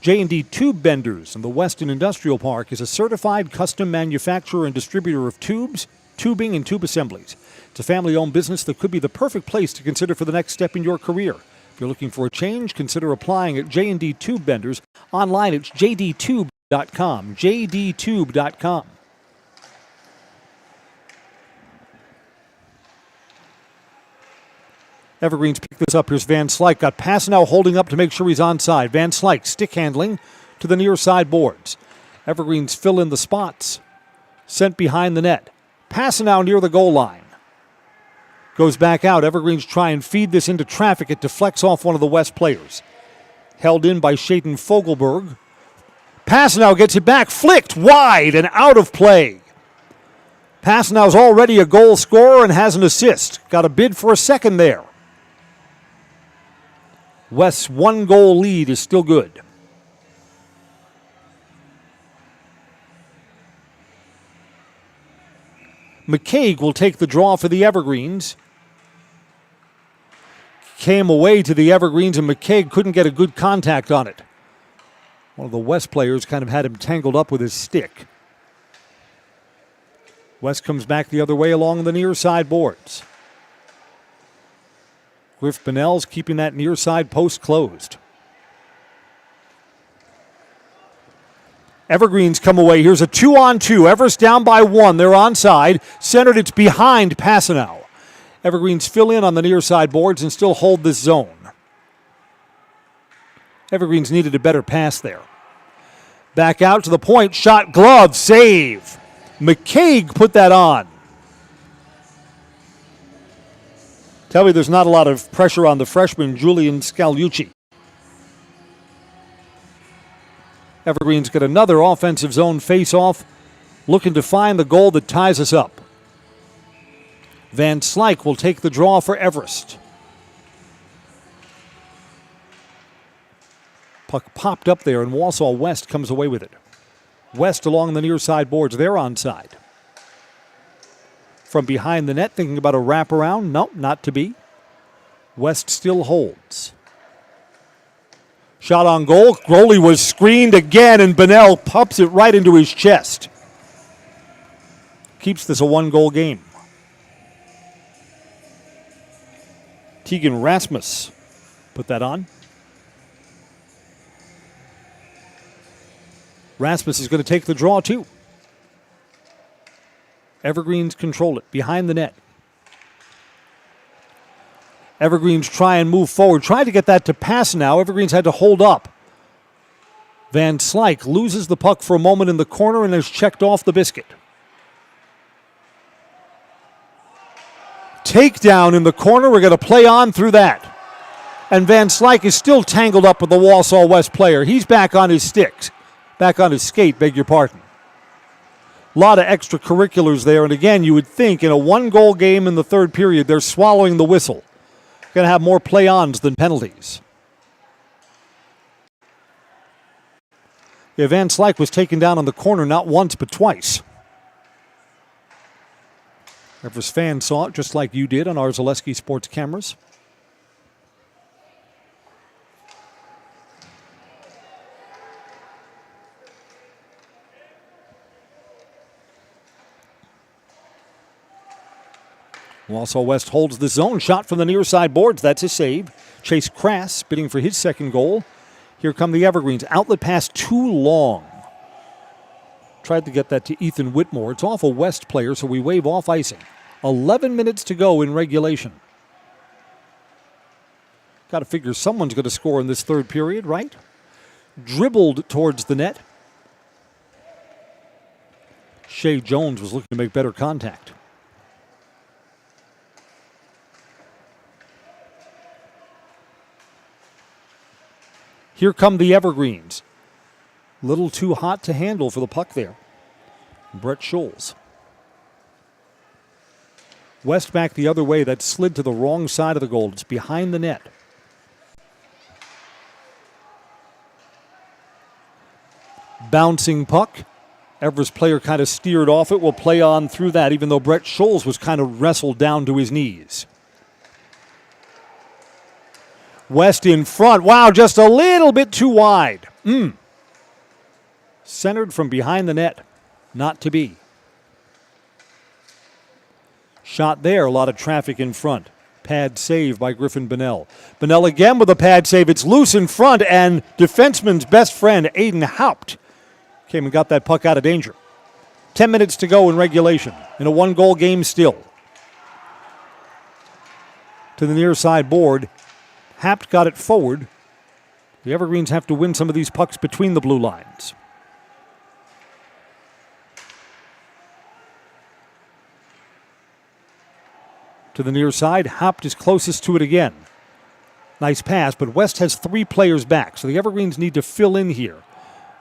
J&D Tube Benders in the Weston Industrial Park is a certified custom manufacturer and distributor of tubes, tubing, and tube assemblies. It's a family-owned business that could be the perfect place to consider for the next step in your career. If you're looking for a change, consider applying at J&D Tube Benders. Online, it's jdtube.com. jdtube.com. Evergreens pick this up. Here's Van Slyke. Got Passanau holding up to make sure he's onside. Van Slyke stick handling to the near side boards. Evergreens fill in the spots. Sent behind the net. Passanau near the goal line. Goes back out. Evergreens try and feed this into traffic. It deflects off one of the West players. Held in by Shaden Fogelberg. Passanau gets it back, flicked wide and out of play. Passanau's already a goal scorer and has an assist. Got a bid for a second there. West's 1-goal lead is still good. McCaig will take the draw for the Evergreens. Came away to the Evergreens and McCaig couldn't get a good contact on it. One of the West players kind of had him tangled up with his stick. West comes back the other way along the near side boards. Griff Bunnell's keeping that near side post closed. Evergreens come away. Here's a 2-on-2. Everest down by 1. They're onside. Centered, it's behind Passanau. Evergreens fill in on the near side boards and still hold this zone. Evergreens needed a better pass there. Back out to the point. Shot, glove, save. McCaig put that on. Tell me there's not a lot of pressure on the freshman, Julian Scagliucci. Evergreen's got another offensive zone face-off, looking to find the goal that ties us up. Van Slyke will take the draw for Everest. Puck popped up there, and Wausau West comes away with it. West along the near side boards. They're onside. From behind the net, thinking about a wraparound. Nope, not to be. West still holds. Shot on goal. Groley was screened again, and Bonnell pops it right into his chest. Keeps this a one-goal game. Tegan Rasmus put that on. Rasmus is going to take the draw, too. Evergreens control it behind the net. Evergreens try and move forward. Try to get that to pass now. Evergreens had to hold up. Van Slyke loses the puck for a moment in the corner and is checked off the biscuit. Takedown in the corner. We're going to play on through that. And Van Slyke is still tangled up with the Wausau West player. He's back on his sticks. Back on his skate, beg your pardon. A lot of extracurriculars there. And again, you would think in a one-goal game in the third period, they're swallowing the whistle. Going to have more play-ons than penalties. Yeah, Van Slyke was taken down on the corner not once but twice. Everest fans saw it just like you did on our Zaleski Sports cameras. Wausau West holds the zone. Shot from the near side boards. That's a save. Chase Crass bidding for his second goal. Here come the Evergreens. Outlet pass too long. Tried to get that to Ethan Whitmore. It's off a West player, so we wave off icing. 11 minutes to go in regulation. Got to figure someone's going to score in this third period, right? Dribbled towards the net. Shea Jones was looking to make better contact. Here come the Evergreens. Little too hot to handle for the puck there. Brett Scholes. West back the other way. That slid to the wrong side of the goal. It's behind the net. Bouncing puck. Everest player kind of steered off it. Will play on through that, even though Brett Scholes was kind of wrestled down to his knees. West in front. Wow, just a little bit too wide. Centered from behind the net. Not to be. Shot there. A lot of traffic in front. Pad save by Griffin Bonnell. Bonnell again with a pad save. It's loose in front, and defenseman's best friend, Aiden Haupt, came and got that puck out of danger. 10 minutes to go in regulation. In a one-goal game still. To the near side board. Hapt got it forward. The Evergreens have to win some of these pucks between the blue lines. To the near side, Hapt is closest to it again. Nice pass, but West has three players back, so the Evergreens need to fill in here.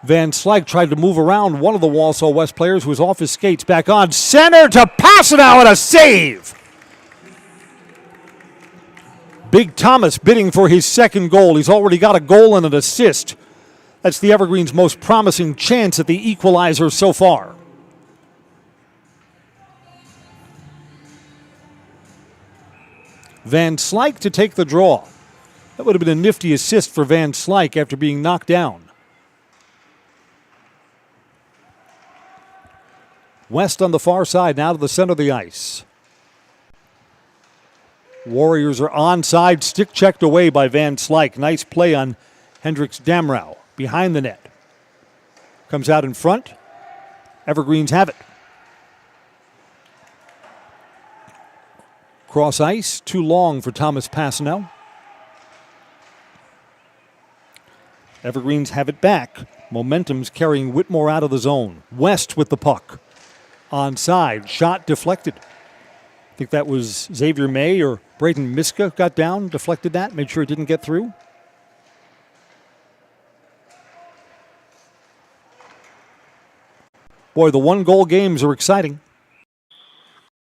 Van Slyke tried to move around one of the Wausau West players who was off his skates, back on center to Pasanow, and a save! Big Thomas bidding for his second goal. He's already got a goal and an assist. That's the Evergreens' most promising chance at the equalizer so far. Van Slyke to take the draw. That would have been a nifty assist for Van Slyke after being knocked down. West on the far side, now to the center of the ice. Warriors are onside, stick checked away by Van Slyke. Nice play on Hendricks Damrau behind the net. Comes out in front. Evergreens have it. Cross ice, too long for Thomas Pasanow. Evergreens have it back. Momentum's carrying Whitmore out of the zone. West with the puck. Onside, shot deflected. I think that was Xavier May or Braden Miska got down, deflected that, made sure it didn't get through. Boy, the one-goal games are exciting.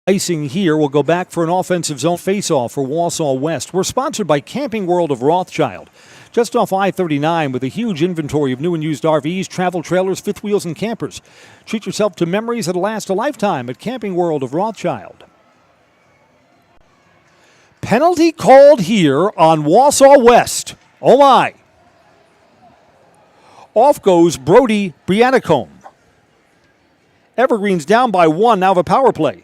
Icing here will go back for an offensive zone face-off for Wausau West. We're sponsored by Camping World of Rothschild, just off I-39 with a huge inventory of new and used RVs, travel trailers, fifth wheels, and campers. Treat yourself to memories that'll last a lifetime at Camping World of Rothschild. Penalty called here on Wausau West. Oh my. Off goes Brody Brianicombe. Evergreen's down by 1, now have a power play.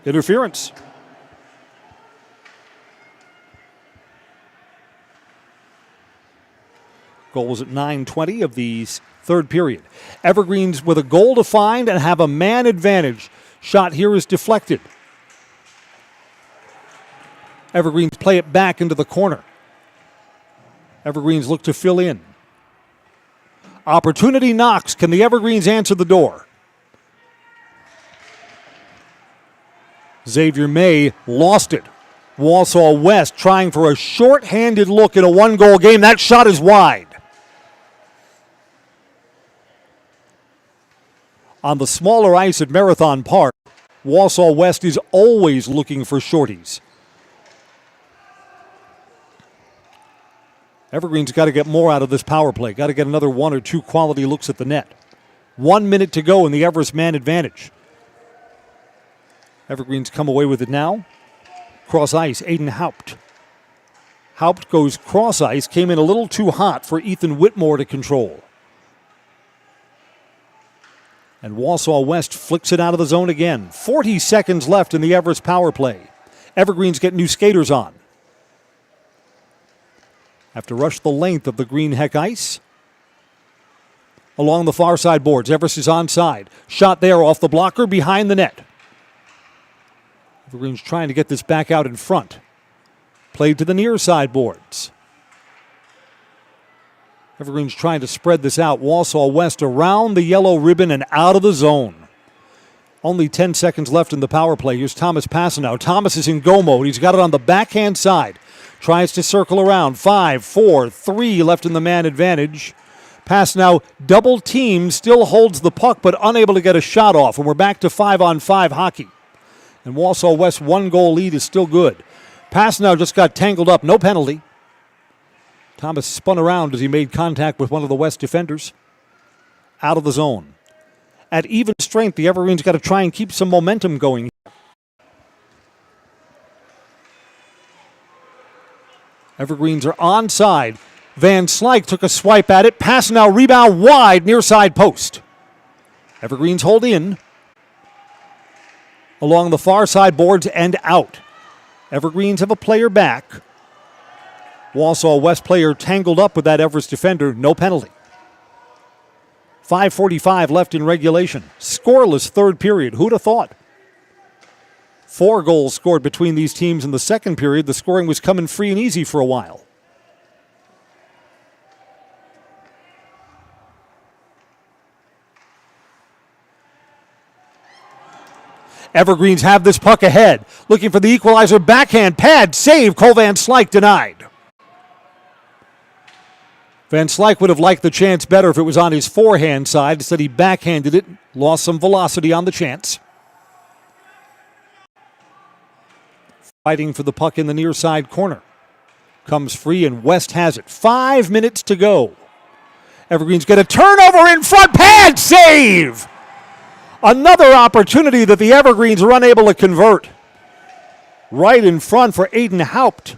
Interference. Goal was at 9:20 of the third period. Evergreens with a goal to find and have a man advantage. Shot here is deflected. Evergreens play it back into the corner. Evergreens look to fill in. Opportunity knocks. Can the Evergreens answer the door? Xavier May lost it. Wausau West trying for a short-handed look in a one-goal game. That shot is wide. On the smaller ice at Marathon Park, Wausau West is always looking for shorties. Evergreen's got to get more out of this power play. Got to get another 1 or 2 quality looks at the net. 1 minute to go in the Everest man advantage. Evergreen's come away with it now. Cross ice, Aiden Haupt. Haupt goes cross ice, came in a little too hot for Ethan Whitmore to control. And Wausau West flicks it out of the zone again. 40 seconds left in the Everest power play. Evergreen's get new skaters on. Have to rush the length of the green heck ice. Along the far side boards, Everest is onside. Shot there off the blocker behind the net. Evergreen's trying to get this back out in front. Played to the near side boards. Evergreen's trying to spread this out. Wausau West around the yellow ribbon and out of the zone. Only 10 seconds left in the power play. Here's Thomas Passanow. Thomas is in go mode. He's got it on the backhand side. Tries to circle around. 5, 4, 3 left in the man advantage. Passanow double team, still holds the puck but unable to get a shot off. And we're back to 5-on-5 hockey. And Wausau West's 1-goal lead is still good. Passanow just got tangled up. No penalty. Thomas spun around as he made contact with one of the West defenders. Out of the zone. At even strength, the Evergreens got to try and keep some momentum going. Evergreens are onside. Van Slyke took a swipe at it. Passanow rebound wide near side post. Evergreens hold in. Along the far side boards and out. Evergreens have a player back. Wausau West player tangled up with that Everest defender. No penalty. 5:45 left in regulation. Scoreless third period. Who'd have thought? 4 goals scored between these teams in the second period. The scoring was coming free and easy for a while. Evergreens have this puck ahead. Looking for the equalizer. Backhand pad save. Cole Van Slyke denied. Van Slyke would have liked the chance better if it was on his forehand side. Instead he backhanded it. Lost some velocity on the chance. Fighting for the puck in the near side corner. Comes free and West has it. 5 minutes to go. Evergreen's get a turnover in front. Pad save! Another opportunity that the Evergreens are unable to convert. Right in front for Aiden Haupt.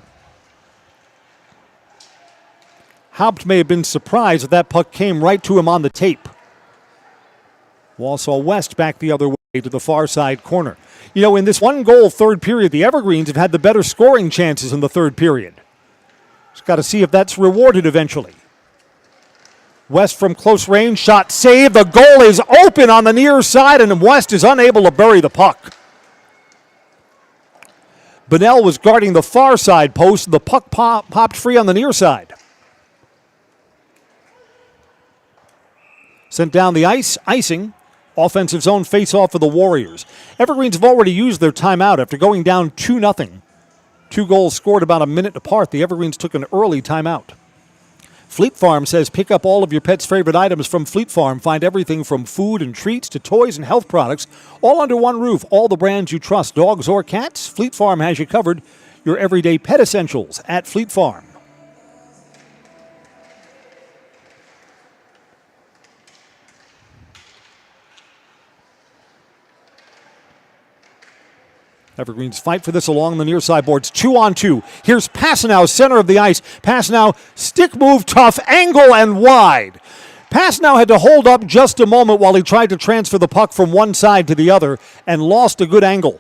Haupt may have been surprised that that puck came right to him on the tape. Wausau West back the other way to the far side corner. You know, in this 1-goal third period, the Evergreens have had the better scoring chances in the third period. Just got to see if that's rewarded eventually. West from close range, shot saved. The goal is open on the near side, and West is unable to bury the puck. Bunnell was guarding the far side post. The puck popped free on the near side. Sent down the ice, icing. Offensive zone face-off for the Warriors. Evergreens have already used their timeout after going down 2-0 to 2 goals scored about a minute apart. The Evergreens took an early timeout. Fleet Farm says pick up all of your pet's favorite items from Fleet Farm. Find everything from food and treats to toys and health products, all under one roof. All the brands you trust, dogs or cats, Fleet Farm has you covered. Your everyday pet essentials at Fleet Farm. Evergreens fight for this along the near side boards. 2-on-2. Here's Passanow, center of the ice. Passanow, stick move, tough, angle, and wide. Passanow had to hold up just a moment while he tried to transfer the puck from one side to the other and lost a good angle.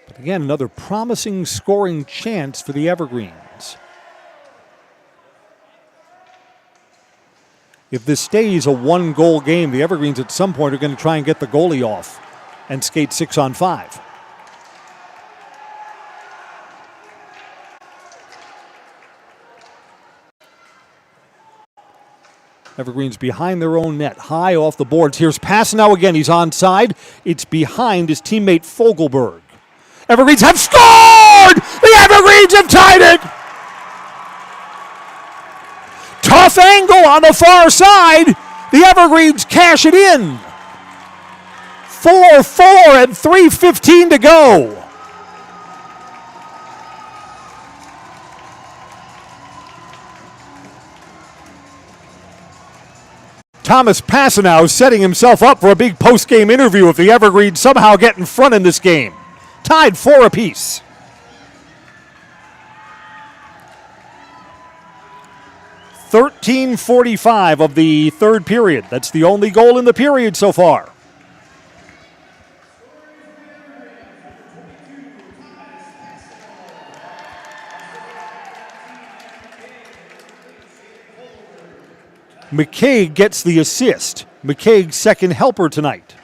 But again, another promising scoring chance for the Evergreens. If this stays a 1-goal game, the Evergreens at some point are going to try and get the goalie off and skate 6-on-5. Evergreens behind their own net, high off the boards. Here's Passanow again. He's onside. It's behind his teammate Fogelberg. Evergreens have scored! The Evergreens have tied it! Tough angle on the far side. The Evergreens cash it in. 4-4 and 3:15 to go. Thomas Passanow setting himself up for a big post-game interview if the Evergreens somehow get in front in this game. Tied 4 apiece. .45 of the third period. That's the only goal in the period so far. McCaig gets the assist. McCaig's second helper tonight.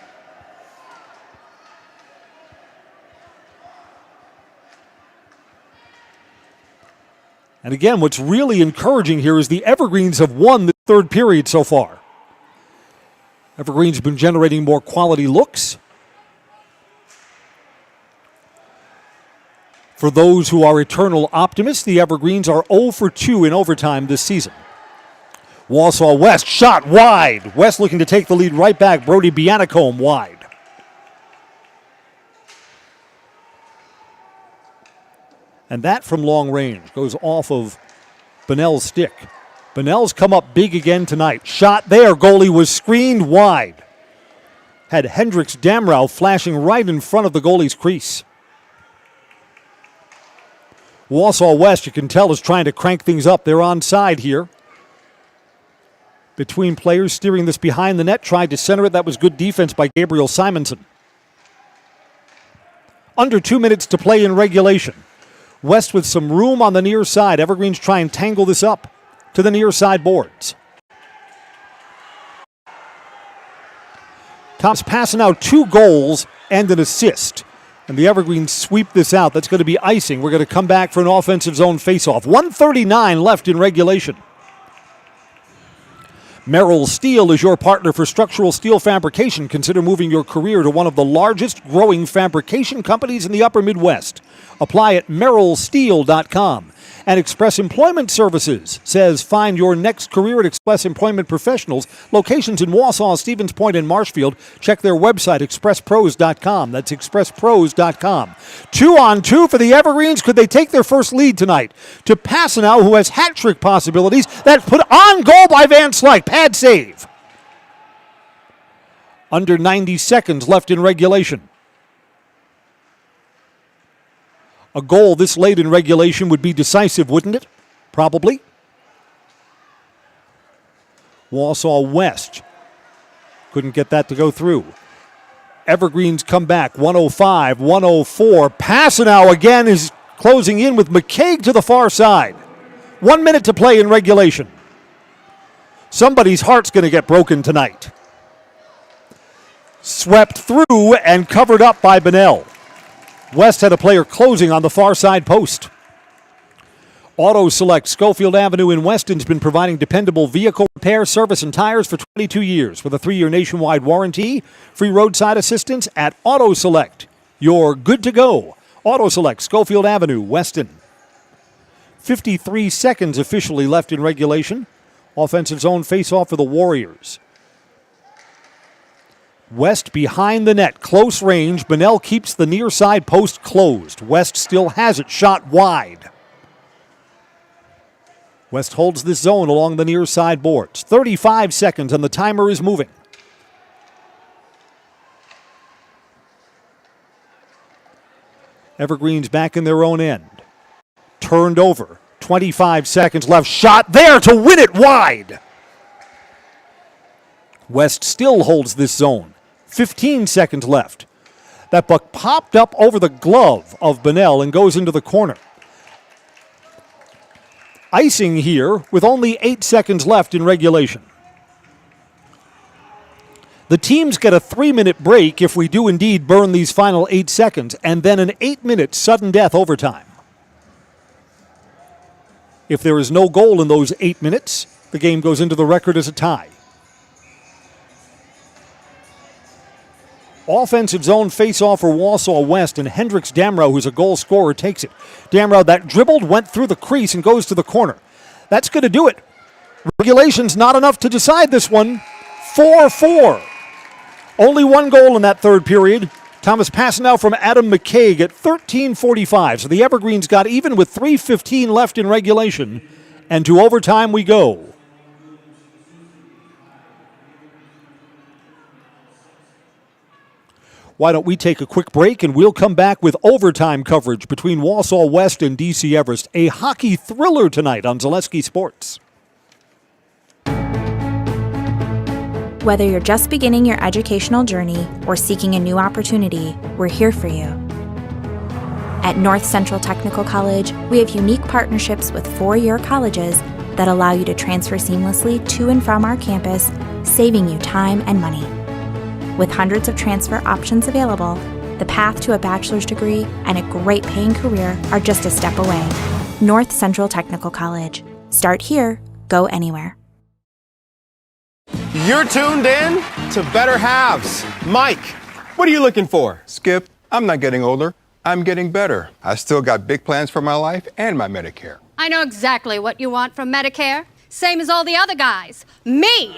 And again, what's really encouraging here is the Evergreens have won the third period so far. Evergreens have been generating more quality looks. For those who are eternal optimists, the Evergreens are 0 for 2 in overtime this season. Wausau West shot wide. West looking to take the lead right back. Brody Bianacombe wide. And that from long range goes off of Bunnell's stick. Bunnell's come up big again tonight. Shot there. Goalie was screened wide. Had Hendricks Damrau flashing right in front of the goalie's crease. Wausau West, you can tell, is trying to crank things up. They're onside here. Between players steering this behind the net. Tried to center it. That was good defense by Gabriel Simonson. Under 2 minutes to play in regulation. West with some room on the near side. Evergreens try and tangle this up to the near side boards. Thomas Passanow 2 goals and an assist. And the Evergreens sweep this out. That's going to be icing. We're going to come back for an offensive zone faceoff. 1:39 left in regulation. Merrill Steel is your partner for structural steel fabrication. Consider moving your career to one of the largest growing fabrication companies in the upper Midwest. Apply at merrillsteel.com. And Express Employment Services says find your next career at Express Employment Professionals. Locations in Wausau, Stevens Point, and Marshfield. Check their website, expresspros.com. That's expresspros.com. 2-on-2 for the Evergreens. Could they take their first lead tonight? To Passanow, who has hat-trick possibilities. That's put on goal by Van Slyke. Pad save. Under 90 seconds left in regulation. A goal this late in regulation would be decisive, wouldn't it? Probably. Wausau West couldn't get that to go through. Evergreens come back, 105, 104. Passanow again is closing in with McCaig to the far side. 1 minute to play in regulation. Somebody's heart's going to get broken tonight. Swept through and covered up by Bunnell. West had a player closing on the far side post. Auto Select Schofield Avenue in Weston's been providing dependable vehicle repair, service, and tires for 22 years with a 3-year nationwide warranty. Free roadside assistance at Auto Select. You're good to go. Auto Select Schofield Avenue, Weston. 53 seconds officially left in regulation. Offensive zone face-off for the Warriors. West behind the net, close range. Bunnell keeps the near side post closed. West still has it, shot wide. West holds this zone along the near side boards. 35 seconds and the timer is moving. Evergreen's back in their own end. Turned over. 25 seconds left. Shot there to win it wide. West still holds this zone. 15 seconds left. That puck popped up over the glove of Bunnell and goes into the corner. Icing here with only 8 seconds left in regulation. The teams get a 3-minute break if we do indeed burn these final 8 seconds, and then an 8-minute sudden death overtime. If there is no goal in those 8 minutes, the game goes into the record as a tie. Offensive zone face-off for Wausau West, and Hendricks Damrow, who's a goal scorer, takes it. Damrow, that dribbled, went through the crease and goes to the corner. That's going to do it. Regulation's not enough to decide this one. 4-4. Only one goal in that third period. Thomas Passenau from Adam McCaig at 13:45. So the Evergreens got even with 3:15 left in regulation. And to overtime we go. Why don't we take a quick break and we'll come back with overtime coverage between Wausau West and DC Everest. A hockey thriller tonight on Zaleski Sports. Whether you're just beginning your educational journey or seeking a new opportunity, we're here for you. At North Central Technical College, we have unique partnerships with 4-year colleges that allow you to transfer seamlessly to and from our campus, saving you time and money. With hundreds of transfer options available, the path to a bachelor's degree and a great paying career are just a step away. North Central Technical College. Start here, go anywhere. You're tuned in to Better Halves. Mike, what are you looking for? Skip, I'm not getting older. I'm getting better. I still got big plans for my life and my Medicare. I know exactly what you want from Medicare. Same as all the other guys. Me!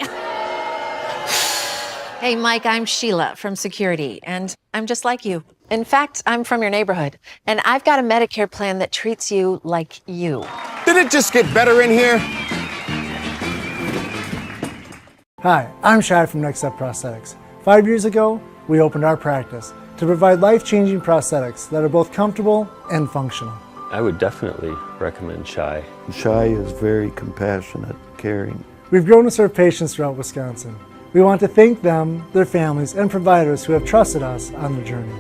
Hey, Mike, I'm Sheila from Security, and I'm just like you. In fact, I'm from your neighborhood, and I've got a Medicare plan that treats you like you. Did it just get better in here? Hi, I'm Shai from Next Step Prosthetics. 5 years ago, we opened our practice to provide life-changing prosthetics that are both comfortable and functional. I would definitely recommend Shai. Shai is very compassionate, caring. We've grown to serve patients throughout Wisconsin. We want to thank them, their families, and providers who have trusted us on their journey.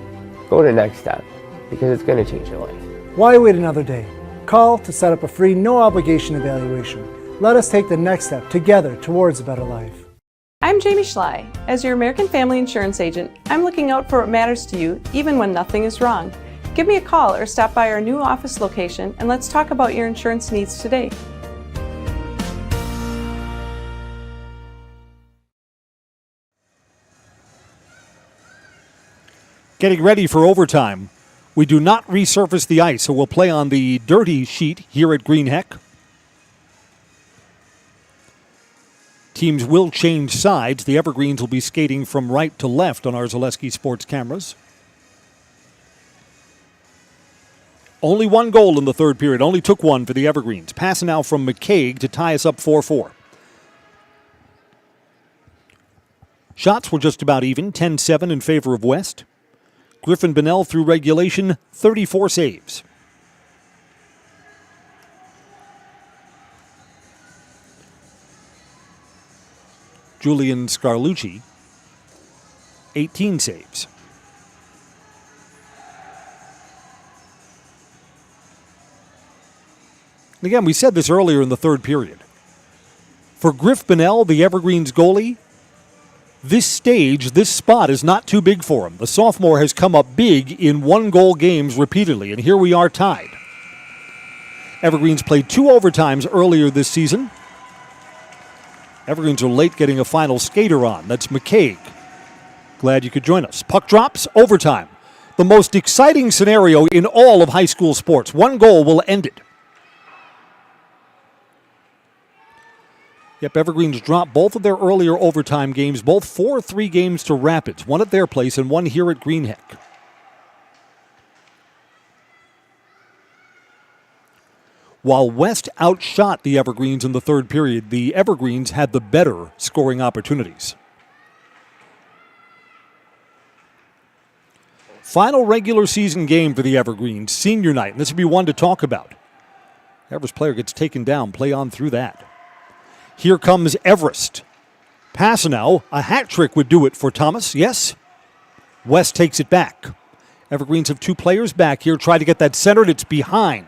Go to Next Step, because it's going to change your life. Why wait another day? Call to set up a free, no-obligation evaluation. Let us take the next step together towards a better life. I'm Jamie Schley. As your American Family Insurance agent, I'm looking out for what matters to you, even when nothing is wrong. Give me a call or stop by our new office location, and let's talk about your insurance needs today. Getting ready for overtime. We do not resurface the ice, so we'll play on the dirty sheet here at Green Heck. Teams will change sides. The Evergreens will be skating from right to left on our Zaleski Sports cameras. Only one goal in the third period. Only took one for the Evergreens. Pass now from McCaig to tie us up 4-4. Shots were just about even, 10-7 in favor of West. Griffin Bunnell through regulation, 34 saves. Julian Scarlucci, 18 saves. And again, we said this earlier in the third period. For Griff Bunnell, the Evergreens goalie, this stage, this spot is not too big for him. The sophomore has come up big in one-goal games repeatedly, and here we are tied. Evergreens played 2 overtimes earlier this season. Evergreens are late getting a final skater on. That's McCaig. Glad you could join us. Puck drops, overtime. The most exciting scenario in all of high school sports. 1 goal will end it. Yep, Evergreens dropped both of their earlier overtime games, both 4-3 games to Rapids, 1 at their place and 1 here at Greenheck. While West outshot the Evergreens in the third period, the Evergreens had the better scoring opportunities. Final regular season game for the Evergreens, senior night, and this would be one to talk about. Everest player gets taken down, play on through that. Here comes Everest. Passanau, a hat trick would do it for Thomas, yes. West takes it back. Evergreens have 2 players back here, try to get that centered, it's behind.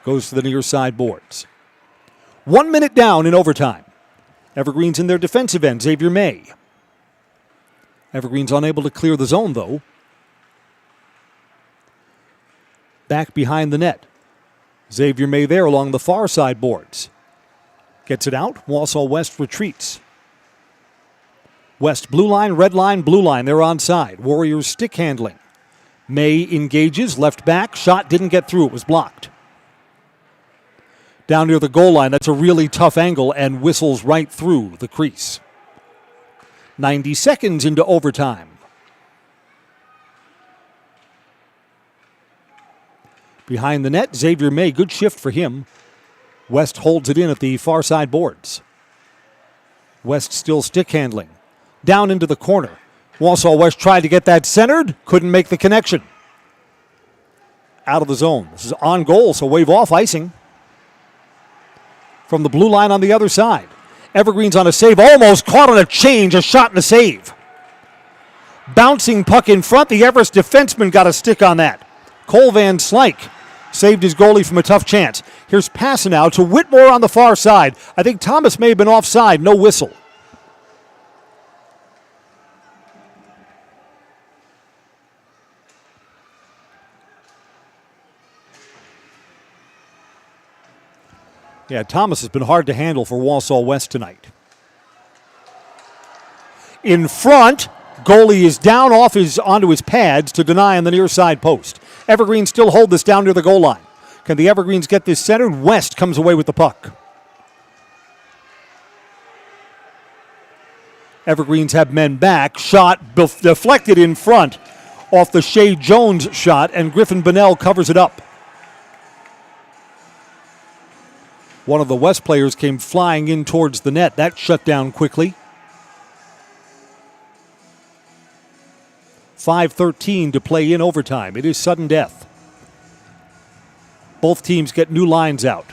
Goes to the near side boards. 1 minute down in overtime. Evergreens in their defensive end, Xavier May. Evergreens unable to clear the zone, though. Back behind the net. Xavier May there along the far side boards. Gets it out. Wausau West retreats. West blue line, red line, blue line. They're onside. Warriors stick handling. May engages, left back. Shot didn't get through. It was blocked. Down near the goal line, that's a really tough angle and whistles right through the crease. 90 seconds into overtime. Behind the net, Xavier May, good shift for him. West holds it in at the far side boards. West still stick handling. Down into the corner. Wausau West tried to get that centered, couldn't make the connection. Out of the zone. This is on goal, so wave off icing. From the blue line on the other side. Evergreens on a save, almost caught on a change, a shot and a save. Bouncing puck in front, the Everest defenseman got a stick on that. Cole Van Slyke saved his goalie from a tough chance. Here's Passanau to Whitmore on the far side. I think Thomas may have been offside, no whistle. Yeah, Thomas has been hard to handle for Wausau West tonight. In front, goalie is down onto his pads to deny on the near side post. Evergreens still hold this down near the goal line. Can the Evergreens get this centered? West comes away with the puck. Evergreens have men back. Shot deflected in front off the Shea Jones shot, and Griffin Bonnell covers it up. One of the West players came flying in towards the net. That shut down quickly. 5:13 to play in overtime. It is sudden death. Both teams get new lines out.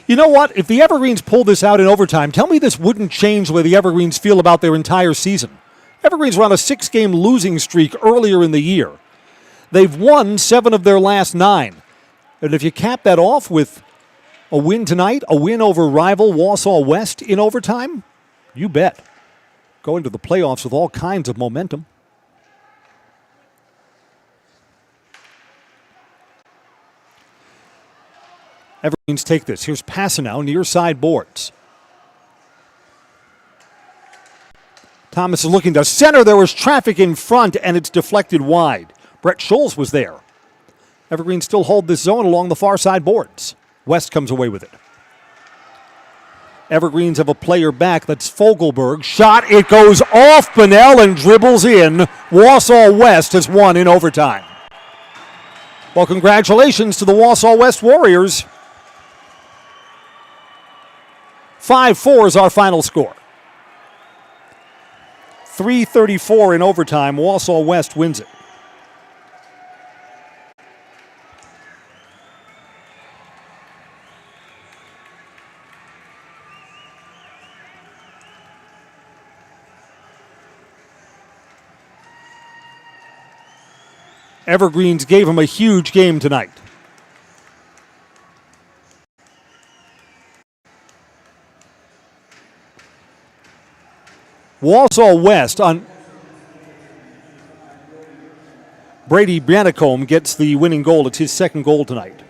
You know what? If the Evergreens pull this out in overtime, tell me this wouldn't change the way the Evergreens feel about their entire season. Evergreens were on a 6-game losing streak earlier in the year. They've won 7 of their last 9. And if you cap that off with a win tonight, a win over rival Wausau West in overtime, you bet. Go into the playoffs with all kinds of momentum. Evergreens take this. Here's Passanau, near side boards. Thomas is looking to center. There was traffic in front, and it's deflected wide. Brett Scholes was there. Evergreens still hold this zone along the far side boards. West comes away with it. Evergreens have a player back. That's Fogelberg. Shot. It goes off Bonnell and dribbles in. Wausau West has won in overtime. Well, congratulations to the Wausau West Warriors. 5-4 is our final score. 3:34 in overtime. Wausau West wins it. Evergreens gave him a huge game tonight. Wausau West on Brady Banacombe gets the winning goal. It's his second goal tonight.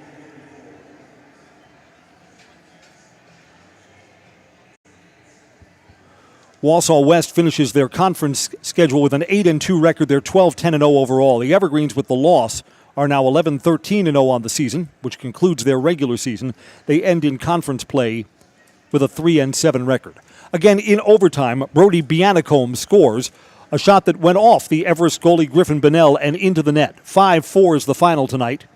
Wausau West finishes their conference schedule with an 8-2 record. They're 12-10-0 overall. The Evergreens, with the loss, are now 11-13-0 on the season, which concludes their regular season. They end in conference play with a 3-7 record. Again, in overtime, Brody Banacombe scores a shot that went off the Everest goalie Griffin Bonnell and into the net. 5-4 is the final tonight.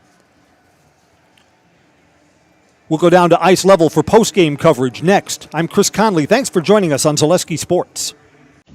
We'll go down to ice level for post-game coverage next. I'm Chris Conley. Thanks for joining us on Zaleski Sports.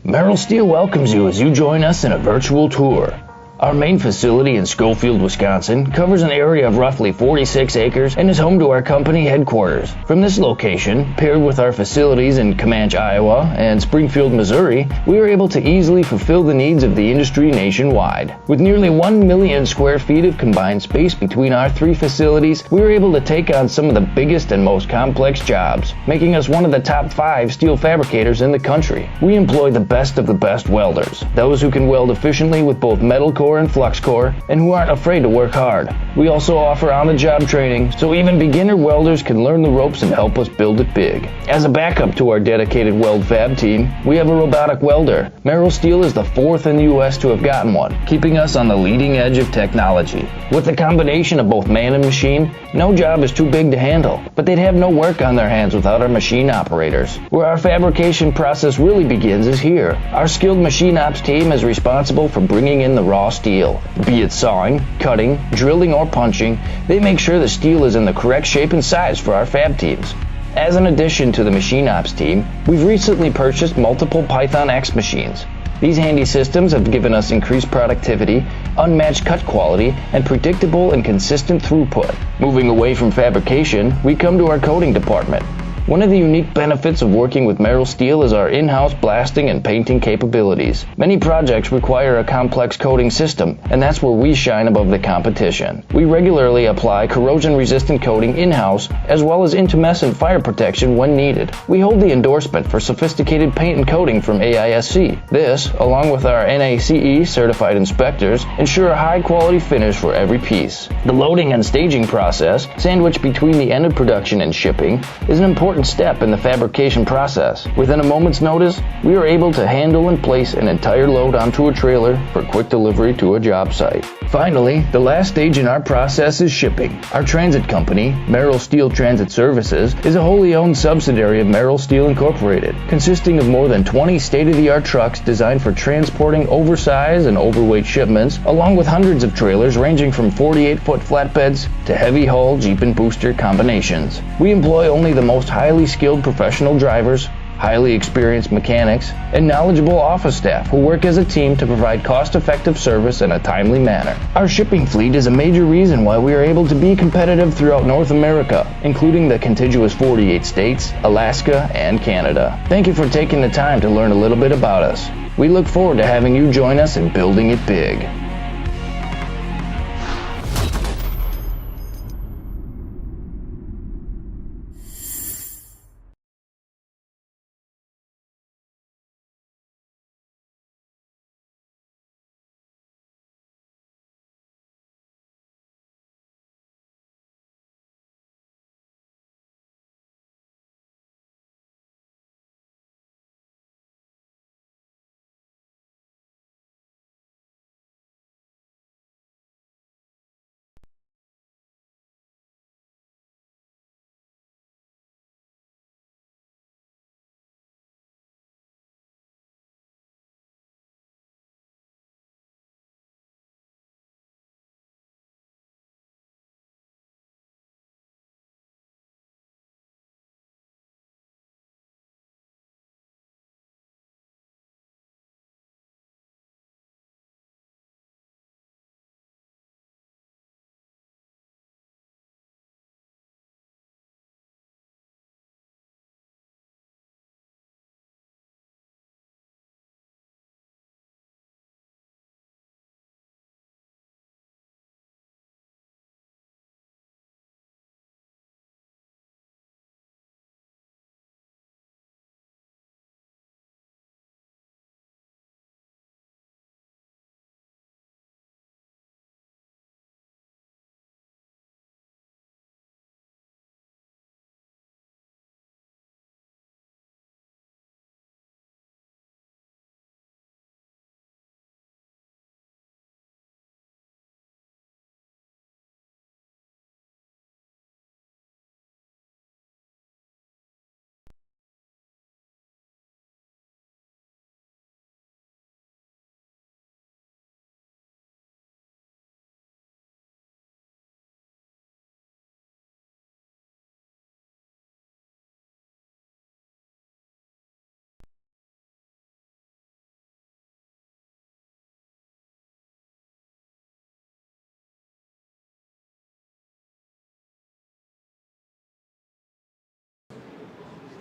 Merrill Steel welcomes you as you join us in a virtual tour. Our main facility in Schofield, Wisconsin covers an area of roughly 46 acres and is home to our company headquarters. From this location, paired with our facilities in Comanche, Iowa and Springfield, Missouri, we are able to easily fulfill the needs of the industry nationwide. With nearly 1 million square feet of combined space between our three facilities, we are able to take on some of the biggest and most complex jobs, making us one of the top 5 steel fabricators in the country. We employ the best of the best welders, those who can weld efficiently with both metal core and flux core, and who aren't afraid to work hard. We also offer on-the-job training, so even beginner welders can learn the ropes and help us build it big. As a backup to our dedicated weld fab team, we have a robotic welder. Merrill Steel is the 4th in the U.S. to have gotten one, keeping us on the leading edge of technology. With the combination of both man and machine, no job is too big to handle, but they'd have no work on their hands without our machine operators. Where our fabrication process really begins is here. Our skilled machine ops team is responsible for bringing in the raw steel. Be it sawing, cutting, drilling, or punching, they make sure the steel is in the correct shape and size for our fab teams. As an addition to the machine ops team, we've recently purchased multiple Python X machines. These handy systems have given us increased productivity, unmatched cut quality, and predictable and consistent throughput. Moving away from fabrication, we come to our coating department. One of the unique benefits of working with Merrill Steel is our in-house blasting and painting capabilities. Many projects require a complex coating system, and that's where we shine above the competition. We regularly apply corrosion-resistant coating in-house, as well as intumescent fire protection when needed. We hold the endorsement for sophisticated paint and coating from AISC. This, along with our NACE certified inspectors, ensure a high-quality finish for every piece. The loading and staging process, sandwiched between the end of production and shipping, is an important step in the fabrication process. Within a moment's notice, we are able to handle and place an entire load onto a trailer for quick delivery to a job site. Finally, the last stage in our process is shipping. Our transit company, Merrill Steel Transit Services, is a wholly owned subsidiary of Merrill Steel Incorporated, consisting of more than 20 state-of-the-art trucks designed for transporting oversized and overweight shipments, along with hundreds of trailers ranging from 48-foot flatbeds to heavy-haul Jeep and booster combinations. We employ only the most highly skilled professional drivers, highly experienced mechanics, and knowledgeable office staff who work as a team to provide cost-effective service in a timely manner. Our shipping fleet is a major reason why we are able to be competitive throughout North America, including the contiguous 48 states, Alaska, and Canada. Thank you for taking the time to learn a little bit about us. We look forward to having you join us in building it big.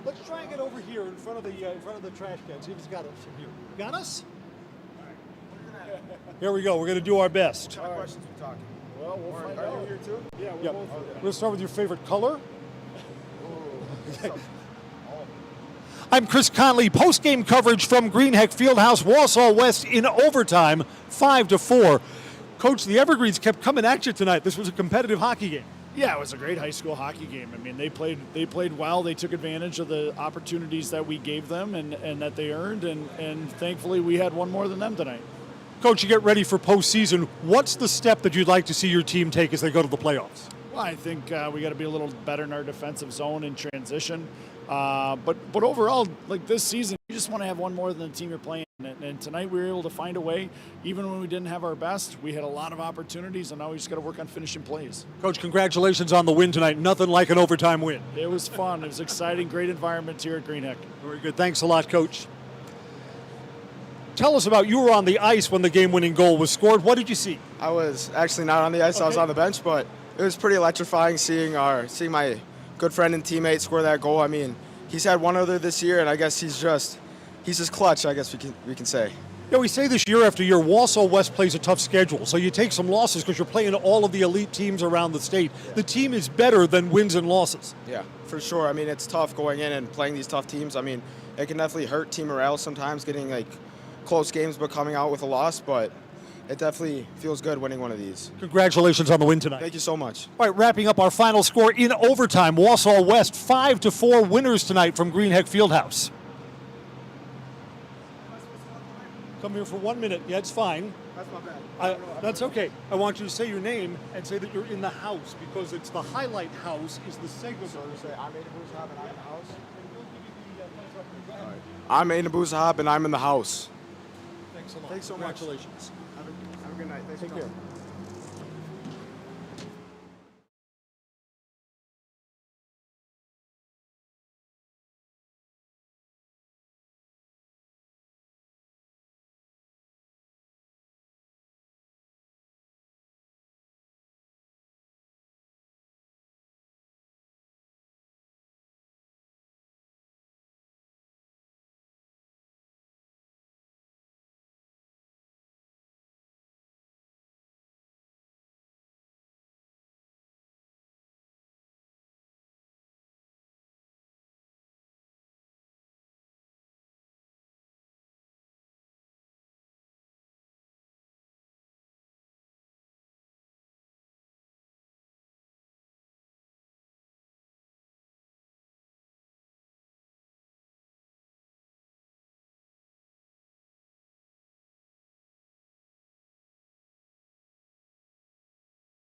Let's try and get over here in front of the trash can. See if he's got us from here. Got us? Here we go. We're going to do our best. What questions are we talking? Well, we'll find out. Are you here too? Yeah, we're both here. We're going to start with your favorite color. Okay. I'm Chris Conley. Post-game coverage from Greenheck Fieldhouse, Wausau West in overtime, 5-4. Coach, the Evergreens kept coming at you tonight. This was a competitive hockey game. Yeah, it was a great high school hockey game. I mean, they played well. They took advantage of the opportunities that we gave them and that they earned, and thankfully we had one more than them tonight. Coach, you get ready for postseason. What's the step that you'd like to see your team take as they go to the playoffs? Well, I think we got to be a little better in our defensive zone in transition. But overall, like this season, you just want to have one more than the team you're playing. And tonight we were able to find a way. Even when we didn't have our best, we had a lot of opportunities, and now we just got to work on finishing plays. Coach, congratulations on the win tonight. Nothing like an overtime win. It was fun. It was exciting. Great environment here at Greenheck. Very good. Thanks a lot, Coach. Tell us about, you were on the ice when the game-winning goal was scored. What did you see? I was actually not on the ice. Okay. I was on the bench, but it was pretty electrifying seeing my good friend and teammate score that goal. I mean, he's had one other this year, and I guess he's just clutch, I guess we can say. Yeah, we say this year after year, Wausau West plays a tough schedule, so you take some losses because you're playing all of the elite teams around the state. Yeah. The team is better than wins and losses. Yeah, for sure. I mean, it's tough going in and playing these tough teams. I mean, it can definitely hurt team morale sometimes, getting like close games but coming out with a loss, but it definitely feels good winning one of these. Congratulations on the win tonight. Thank you so much. All right, wrapping up our final score in overtime, Wausau West 5-4 winners tonight from Greenheck Fieldhouse. Come here for 1 minute. Yeah, it's fine. That's not bad. That's okay. I want you to say your name and say that you're in the house, because it's the highlight house is the segment. So say, I'm Aiden Boozahab and I'm in the house. I'm Aiden Boozahab and I'm in the house. Thanks a lot. Thanks so Congratulations. Much. Have a good night. Thanks for coming.